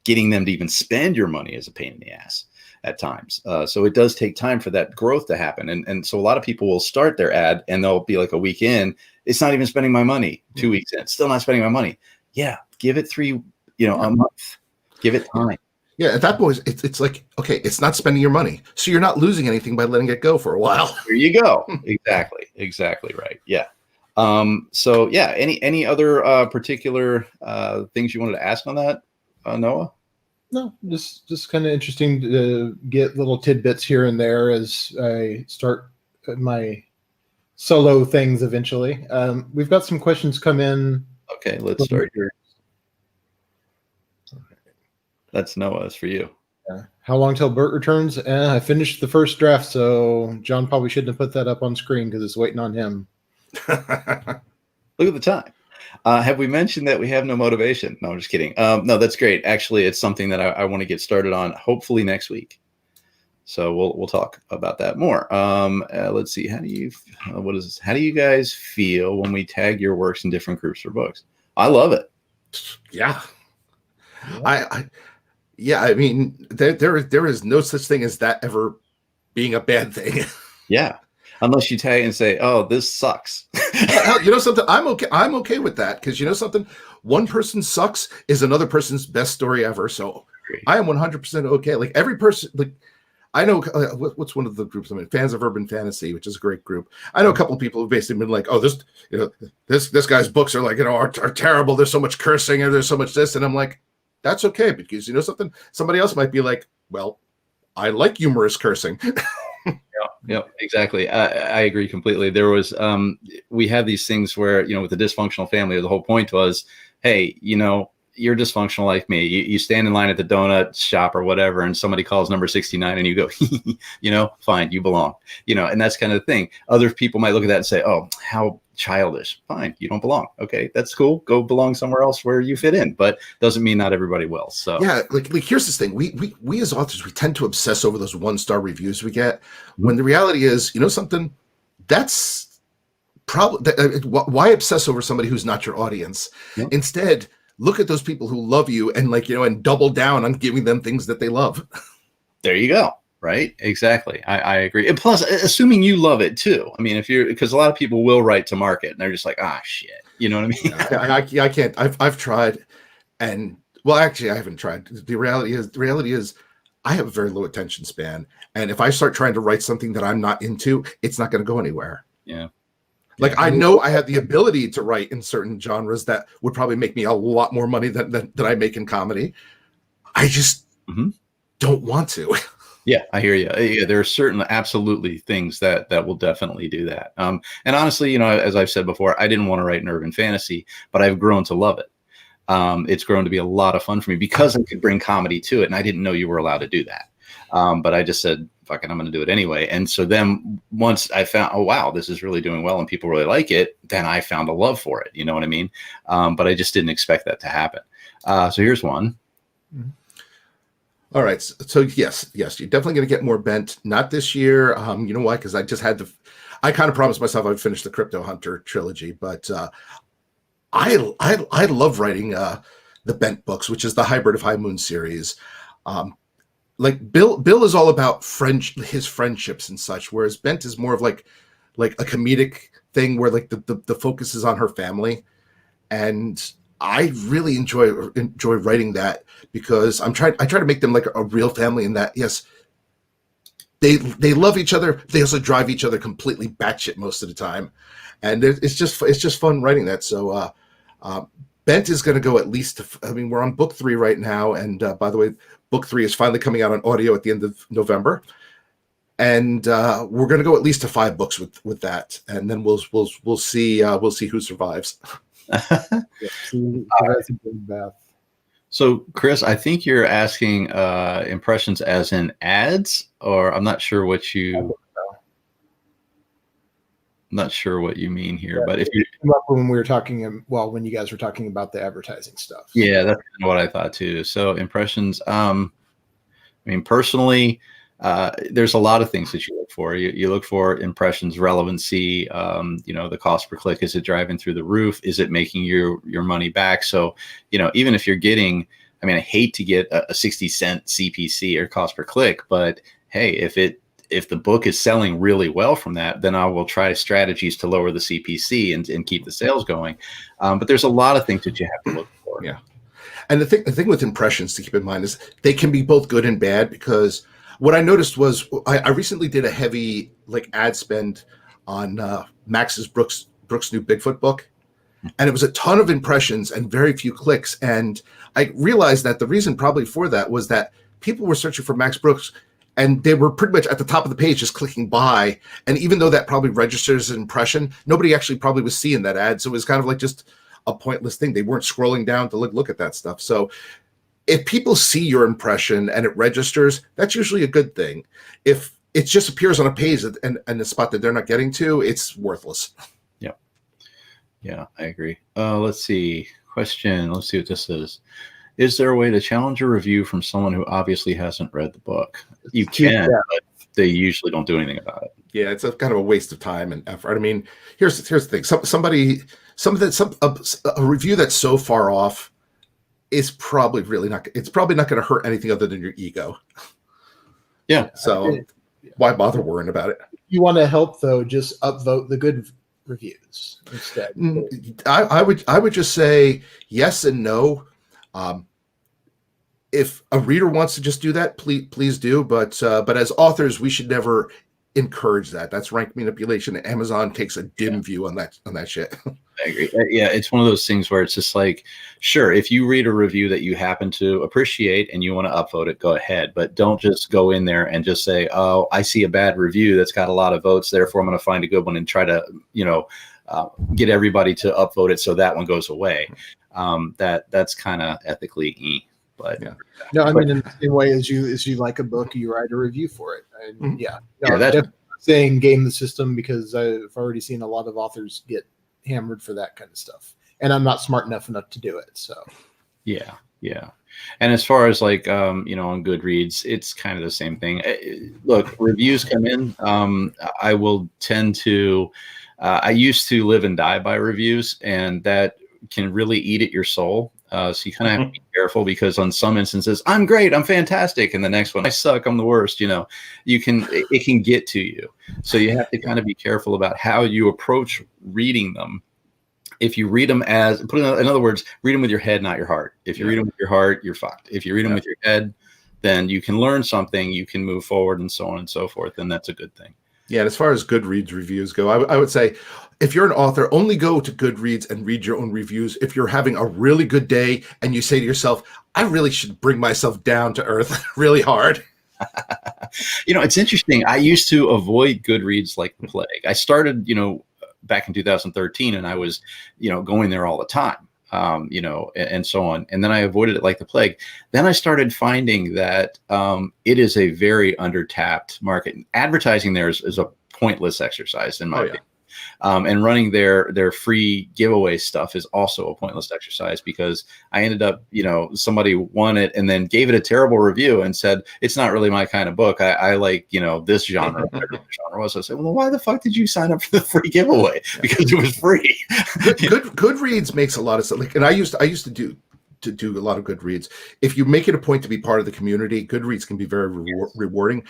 getting them to even spend your money is a pain in the ass at times. So it does take time for that growth to happen. And so a lot of people will start their ad and they'll be like a week in, it's not even spending my money. 2 weeks in, still not spending my money. Yeah, give it a month. Give it time. Yeah, at that point, it's like, okay, it's not spending your money, so you're not losing anything by letting it go for a while. There you go. Exactly right. Yeah. So yeah, any other particular things you wanted to ask on that, Noah? No, just kind of interesting to get little tidbits here and there as I start my solo things eventually. We've got some questions come in. Okay, let's start here. That's Noah's for you. Yeah. How long till Bert returns? I finished the first draft, so John probably shouldn't have put that up on screen because it's waiting on him. Look at the time. Have we mentioned that we have no motivation? No, I'm just kidding. No, that's great. Actually, it's something that I want to get started on hopefully next week. So we'll talk about that more. Let's see. How do you guys feel when we tag your works in different groups or books? I love it. Yeah. I mean, there is no such thing as that ever being a bad thing. Yeah. Unless you tag and say, "Oh, this sucks." Something? I'm okay with that, because something. One person sucks is another person's best story ever. So I am 100% okay. Like every person, like I know what's one of the groups I'm in, Fans of Urban Fantasy, which is a great group. I know a couple of people who've basically been like, "Oh, this guy's books are like are terrible. There's so much cursing and there's so much this," and I'm like, that's okay, because something. Somebody else might be like, "Well, I like humorous cursing." Yeah, exactly. I agree completely. There was, we have these things where, with the dysfunctional family, the whole point was, hey, you're dysfunctional like me. You stand in line at the donut shop or whatever, and somebody calls number 69 and you go, fine, you belong, and that's kind of the thing. Other people might look at that and say, oh, how childish. Fine, you don't belong. Okay, that's cool. Go belong somewhere else where you fit in, but doesn't mean not everybody will. So yeah, like here's this thing. We as authors, we tend to obsess over those 1-star reviews we get, when the reality is, something, that's probably why obsess over somebody who's not your audience. Yeah. Instead, look at those people who love you and and double down on giving them things that they love. There you go. Right. Exactly. I agree. And plus, assuming you love it too. I mean, because a lot of people will write to market and they're just like, shit. You know what I mean? I can't. I've tried, and well, actually, I haven't tried. The reality is, I have a very low attention span, and if I start trying to write something that I'm not into, it's not going to go anywhere. Yeah. Like, I know I have the ability to write in certain genres that would probably make me a lot more money than I make in comedy. I just don't want to. Yeah, I hear you. Yeah, there are certain absolutely things that will definitely do that. And honestly, as I've said before, I didn't want to write an urban fantasy, but I've grown to love it. It's grown to be a lot of fun for me because I could bring comedy to it, and I didn't know you were allowed to do that. But I just said, fuck it, I'm going to do it anyway. And so then once I found, oh, wow, this is really doing well and people really like it, then I found a love for it. You know what I mean? But I just didn't expect that to happen. So here's one. All right. So yes, you're definitely going to get more Bent. Not this year. You know why? Because I just had I kind of promised myself I would finish the Crypto Hunter trilogy, but I love writing the Bent books, which is the Hybrid of High Moon series. Like Bill is all about his friendships and such, whereas Bent is more of like a comedic thing where like the focus is on her family. And I really enjoy writing that because I try to make them like a real family in that, yes, they love each other. They also drive each other completely batshit most of the time. And it's just fun writing that. So Bent is going to go at least we're on book 3 right now. And by the way, book 3 is finally coming out on audio at the end of November. And we're going to go at least to 5 books with that. And then we'll see who survives. So Chris, I think you're asking impressions as in ads, or I'm not sure what you mean here. Yeah, but if you came up when we were talking, when you guys were talking about the advertising stuff. Yeah, that's kind of what I thought too. So impressions, personally, there's a lot of things that you look for. You look for impressions, relevancy, the cost per click. Is it driving through the roof? Is it making your money back? So, even if you're getting, I hate to get a 60-cent CPC or cost per click, but hey, if the book is selling really well from that, then I will try strategies to lower the CPC and keep the sales going. But there's a lot of things that you have to look for. Yeah. And the thing with impressions to keep in mind is they can be both good and bad, because what I noticed was I recently did a heavy ad spend on Max's Brooks' new Bigfoot book. And it was a ton of impressions and very few clicks. And I realized that the reason probably for that was that people were searching for Max Brooks and they were pretty much at the top of the page just clicking buy. And even though that probably registers as an impression, nobody actually probably was seeing that ad. So it was kind of like just a pointless thing. They weren't scrolling down to look at that stuff. So if people see your impression and it registers, that's usually a good thing. If it just appears on a page and a spot that they're not getting to, it's worthless. Yeah, I agree. Let's see. Question. Let's see what this is. Is there a way to challenge a review from someone who obviously hasn't read the book? You can, but they usually don't do anything about it. Yeah, it's a kind of a waste of time and effort. Here's the thing. A review that's so far off is probably really not. It's probably not going to hurt anything other than your ego. Yeah. So why bother worrying about it? If you want to help, though, just upvote the good reviews instead. I would just say yes and no. If a reader wants to just do that, please do. But as authors, we should never encourage that. That's rank manipulation. Amazon takes a dim view on that shit. I agree. Yeah, it's one of those things where it's just like, sure, if you read a review that you happen to appreciate and you want to upvote it, go ahead. But don't just go in there and just say, oh, I see a bad review that's got a lot of votes, therefore I'm going to find a good one and try to, get everybody to upvote it so that one goes away. that's kind of ethically but Yeah. No, I mean, in the same way as you like a book, you write a review for it. And yeah, I'm that's definitely saying game the system, because I've already seen a lot of authors get hammered for that kind of stuff, and I'm not smart enough to do it. So yeah. And as far as like on Goodreads, it's kind of the same thing. Look, reviews come in. I will tend to. I used to live and die by reviews, and that can really eat at your soul. So you kind of have to be careful, because on some instances, I'm great, I'm fantastic, and the next one, I suck, I'm the worst. It can get to you. So you have to kind of be careful about how you approach reading them. If you read them in other words, read them with your head, not your heart. If you read them with your heart, you're fucked. If you read them with your head, then you can learn something, you can move forward, and so on and so forth. And that's a good thing. Yeah, and as far as Goodreads reviews go, I would say if you're an author, only go to Goodreads and read your own reviews. If you're having a really good day and you say to yourself, I really should bring myself down to earth really hard. It's interesting. I used to avoid Goodreads like the plague. I started, back in 2013, and I was, going there all the time, and so on. And then I avoided it like the plague. Then I started finding that it is a very undertapped market. Advertising there is a pointless exercise in my opinion. And running their free giveaway stuff is also a pointless exercise, because I ended up, somebody won it and then gave it a terrible review and said, it's not really my kind of book. I like, this genre, whatever the genre was. I said, well, why the fuck did you sign up for the free giveaway? Because it was free. Goodreads makes a lot of stuff. And I used to do a lot of Goodreads. If you make it a point to be part of the community, Goodreads can be very rewarding.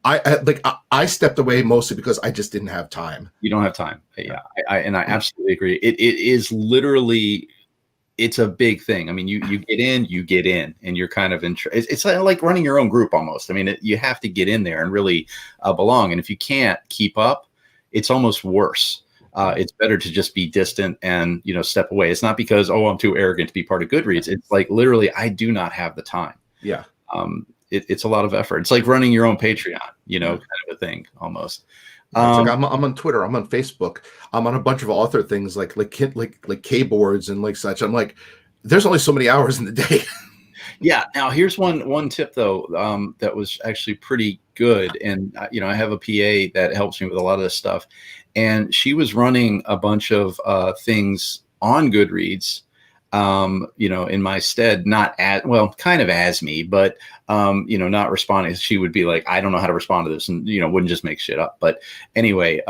I stepped away mostly because I just didn't have time. You don't have time. Yeah. I absolutely agree. It is literally, it's a big thing. I mean, you get in and you're kind of it's like running your own group almost. I mean, you have to get in there and really belong. And if you can't keep up, it's almost worse. It's better to just be distant and, step away. It's not because, I'm too arrogant to be part of Goodreads. It's like, literally, I do not have the time. Yeah. It's a lot of effort. It's like running your own Patreon, kind of a thing almost. Like I'm on Twitter, I'm on Facebook, I'm on a bunch of author things like K boards and like such. I'm like, there's only so many hours in the day. Yeah. Now here's one tip though, that was actually pretty good. And I have a PA that helps me with a lot of this stuff, and she was running a bunch of things on Goodreads, in my stead, not kind of as me, but, not responding. She would be like, I don't know how to respond to this, and, wouldn't just make shit up. But anyway,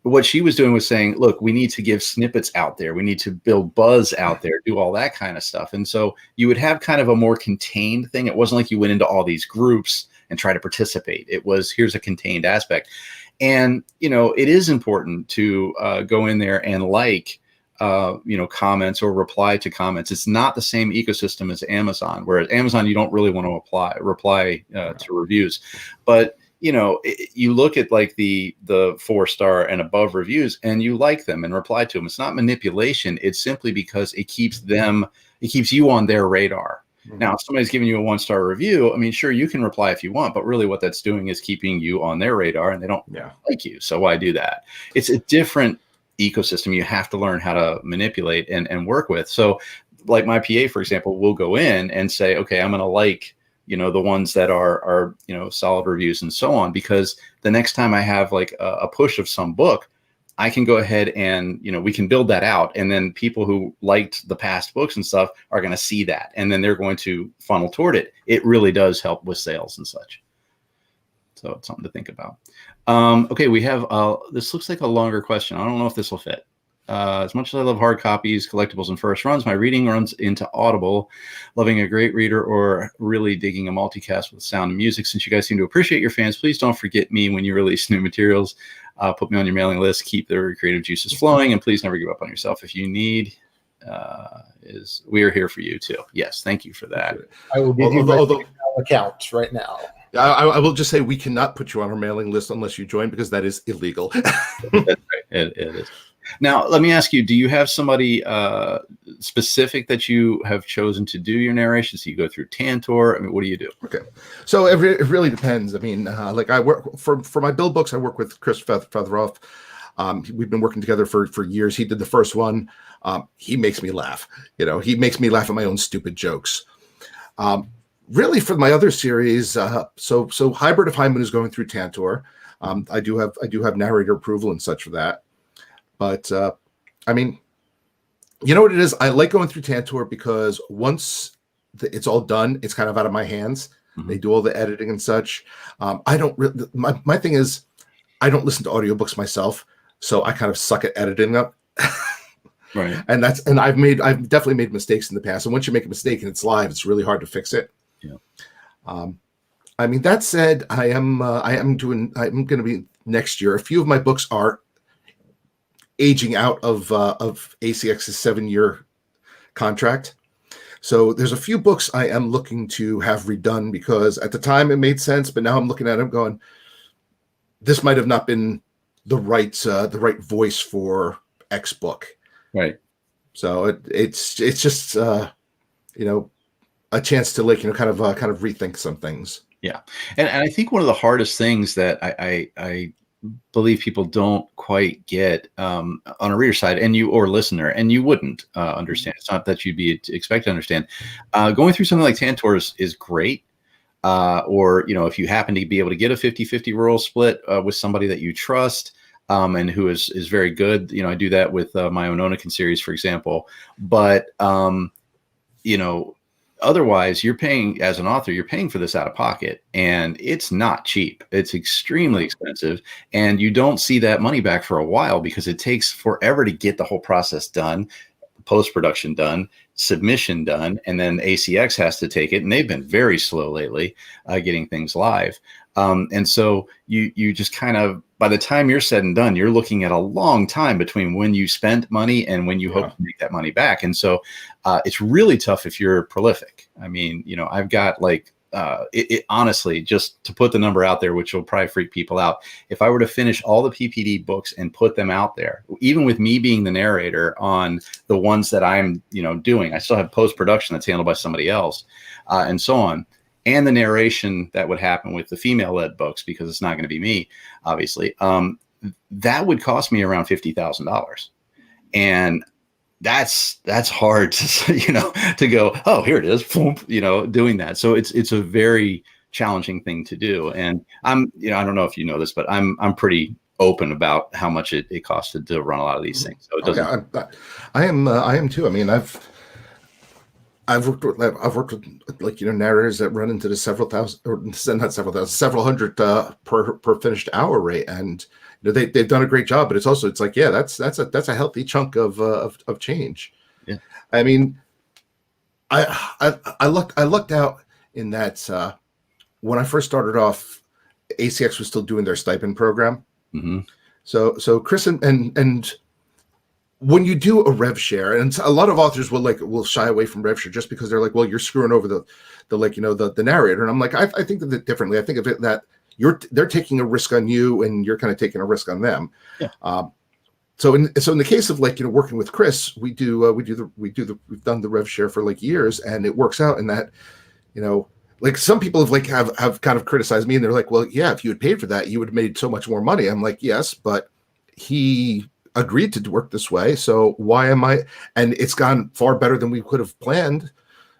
what she was doing was saying, look, we need to give snippets out there. We need to build buzz out there, do all that kind of stuff. And so you would have kind of a more contained thing. It wasn't like you went into all these groups and try to participate. It was, here's a contained aspect. And, it is important to go in there and comments or reply to comments. It's not the same ecosystem as Amazon, whereas Amazon, you don't really want to reply to reviews. But, you look at like the 4-star and above reviews and you like them and reply to them. It's not manipulation. It's simply because it keeps you on their radar. Mm-hmm. Now, if somebody's giving you a 1-star review, I mean, sure, you can reply if you want, but really what that's doing is keeping you on their radar, and they don't like you. So why do that? It's a different ecosystem you have to learn how to manipulate and work with. So like my PA, for example, will go in and say, okay, I'm going to like, the ones that are, solid reviews and so on, because the next time I have like a push of some book, I can go ahead and, we can build that out. And then people who liked the past books and stuff are going to see that. And then they're going to funnel toward it. It really does help with sales and such. So it's something to think about. Okay, we have, this looks like a longer question. I don't know if this will fit. As much as I love hard copies, collectibles, and first runs, my reading runs into Audible. Loving a great reader or really digging a multicast with sound and music. Since you guys seem to appreciate your fans, please don't forget me when you release new materials. Put me on your mailing list. Keep the creative juices flowing, and please never give up on yourself. If you need, we are here for you too. Yes, thank you for that. I will give you my account right now. I will just say we cannot put you on our mailing list unless you join, because that is illegal. That's right. It is. Now, let me ask you, do you have somebody specific that you have chosen to do your narration? So you go through Tantor? I mean, what do you do? Okay. So it really depends. I mean, like I work for my Bill books, I work with Chris Featheroff. We've been working together for years. He did the first one. He makes me laugh. He makes me laugh at my own stupid jokes. Really, for my other series, so Hybrid of High Moon is going through Tantor. I do have narrator approval and such for that. But I mean, you know what it is? I like going through Tantor because once it's all done, it's kind of out of my hands. Mm-hmm. They do all the editing and such. I don't really, my thing is, I don't listen to audiobooks myself, so I kind of suck at editing up. Right. And I've definitely made mistakes in the past. And once you make a mistake and it's live, it's really hard to fix it. Yeah. I mean, that said, I'm going to be next year. A few of my books are aging out of ACX's 7-year contract. So there's a few books I am looking to have redone because at the time it made sense, but now I'm looking at them going, this might have not been the right voice for X book. Right. So it's just a chance to kind of rethink some things. Yeah, and I think one of the hardest things that I believe people don't quite get on a reader side, and you or listener, and you wouldn't understand. It's not that you'd be expected to understand. Going through something like Tantor is great. Or, if you happen to be able to get a 50-50 rural split with somebody that you trust and who is very good. I do that with my own Onakin series, for example. But, otherwise, you're paying, as an author, you're paying for this out of pocket. And it's not cheap. It's extremely expensive. And you don't see that money back for a while because it takes forever to get the whole process done, post-production done, submission done, and then ACX has to take it, and they've been very slow lately getting things live. And so you just kind of, by the time you're said and done, you're looking at a long time between when you spent money and when you hope to make that money back. And so it's really tough if you're prolific. I mean, I've got honestly, just to put the number out there, which will probably freak people out. If I were to finish all the PPD books and put them out there, even with me being the narrator on the ones that I'm, doing, I still have post-production that's handled by somebody else and so on. And the narration that would happen with the female-led books, because it's not going to be me, obviously, that would cost me around $50,000. And that's hard to, to go, oh, here it is, doing that. So it's a very challenging thing to do. And I don't know if you know this, but I'm pretty open about how much it costs to run a lot of these things. So it doesn't. Okay. I am too. I mean, I've worked with narrators that run into the several hundred per finished hour rate, and they've done a great job. But it's like that's a healthy chunk of change. Yeah, I mean, I lucked out in that when I first started off, ACX was still doing their stipend program. Mm-hmm. So Chris and when you do a rev share, and a lot of authors will shy away from rev share just because they're like, well, you're screwing over the narrator. And I'm like, I think of it differently. I think of it that they're taking a risk on you, and you're kind of taking a risk on them. Yeah. So in the case of working with Chris, we've done the rev share for years, and it works out in that, some people have kind of criticized me, and they're like, well, yeah, if you had paid for that, you would have made so much more money. I'm like, yes, but he agreed to work this way, so why am I? And it's gone far better than we could have planned.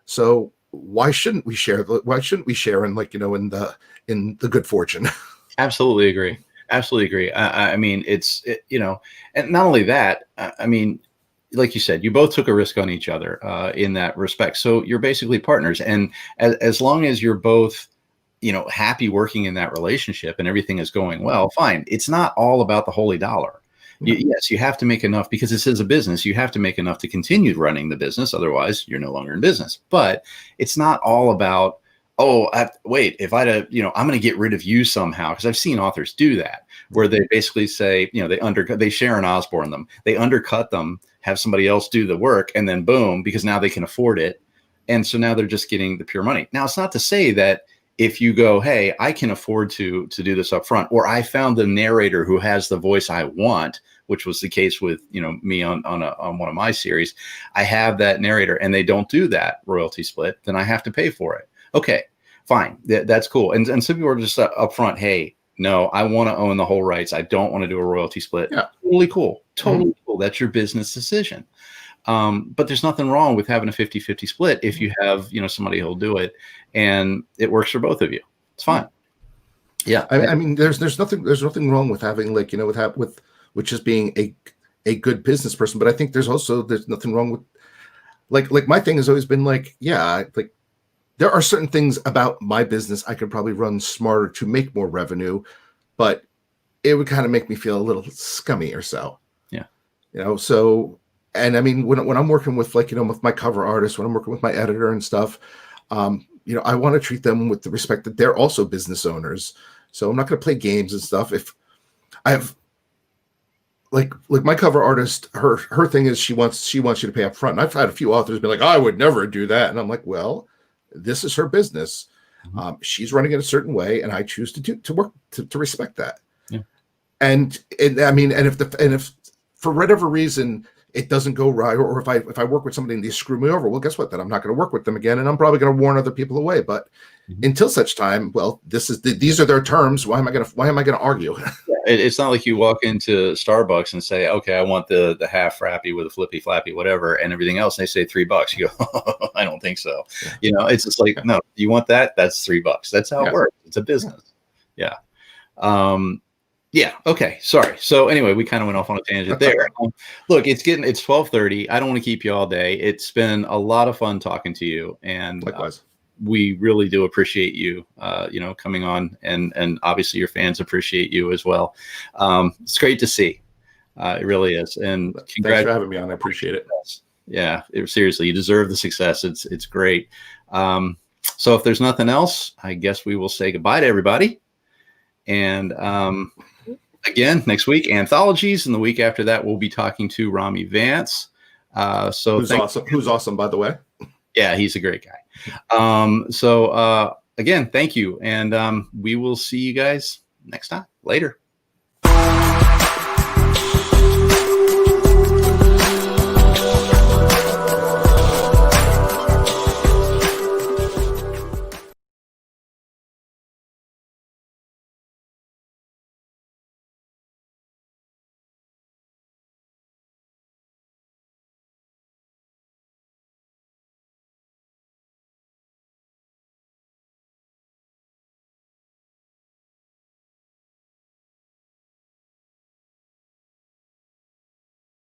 So why shouldn't we share? Why shouldn't we share in in the good fortune? Absolutely agree. I mean, and not only that. I mean, like you said, you both took a risk on each other in that respect. So you're basically partners, and as long as you're both happy working in that relationship and everything is going well, fine. It's not all about the holy dollar. Yes, you have to make enough because this is a business. You have to make enough to continue running the business. Otherwise, you're no longer in business. But it's not all about, if I'm going to get rid of you somehow. Because I've seen authors do that, where they basically say, they Sharon Osbourne them. They undercut them, have somebody else do the work, and then boom, because now they can afford it. And so now they're just getting the pure money. Now, it's not to say that if you go, hey, I can afford to do this up front, or I found the narrator who has the voice I want, which was the case with me on one of my series. I have that narrator, and they don't do that royalty split, then I have to pay for it. Okay, fine, that's cool. And some people are just up front, hey, no, I want to own the whole rights. I don't want to do a royalty split. Yeah. totally cool. Totally cool. That's your business decision. But there's nothing wrong with having a 50-50 split if you have, somebody who'll do it and it works for both of you. It's fine. Yeah. I mean, there's nothing wrong with having with just being a good business person. But I think there's nothing wrong with like my thing has always been like there are certain things about my business I could probably run smarter to make more revenue, but it would kind of make me feel a little scummy or so. Yeah. So, and I mean, when I'm working with with my cover artist, when I'm working with my editor and stuff, I want to treat them with the respect that they're also business owners. So I'm not going to play games and stuff. If I have like my cover artist, her thing is she wants you to pay up front. And I've had a few authors be like, I would never do that. And I'm like, well, this is her business. She's running it a certain way, and I choose to work to respect that. Yeah. And I mean, and if for whatever reason it doesn't go right, or if I work with somebody and they screw me over, well, guess what? Then I'm not going to work with them again, and I'm probably going to warn other people away. But until such time, well, these are their terms. Why am I going to argue? It's not like you walk into Starbucks and say, okay, I want the half frappy with a flippy flappy, whatever, and everything else. And they say $3. You go, I don't think so. It's just like, no, you want that? That's $3. That's how it works. It's a business. Yeah. Yeah. Okay. Sorry. So anyway, we kind of went off on a tangent there. Look, it's 12:30. I don't want to keep you all day. It's been a lot of fun talking to you, and likewise. We really do appreciate you, coming on, and obviously your fans appreciate you as well. It's great to see. It really is. And thanks for having me on. I appreciate it. Yeah, seriously, you deserve the success. It's great. So if there's nothing else, I guess we will say goodbye to everybody. And again, next week, anthologies, and the week after that, we'll be talking to Rami Vance. Who's awesome? Who's awesome, by the way. Yeah, he's a great guy. Again, thank you, and we will see you guys next time. Later.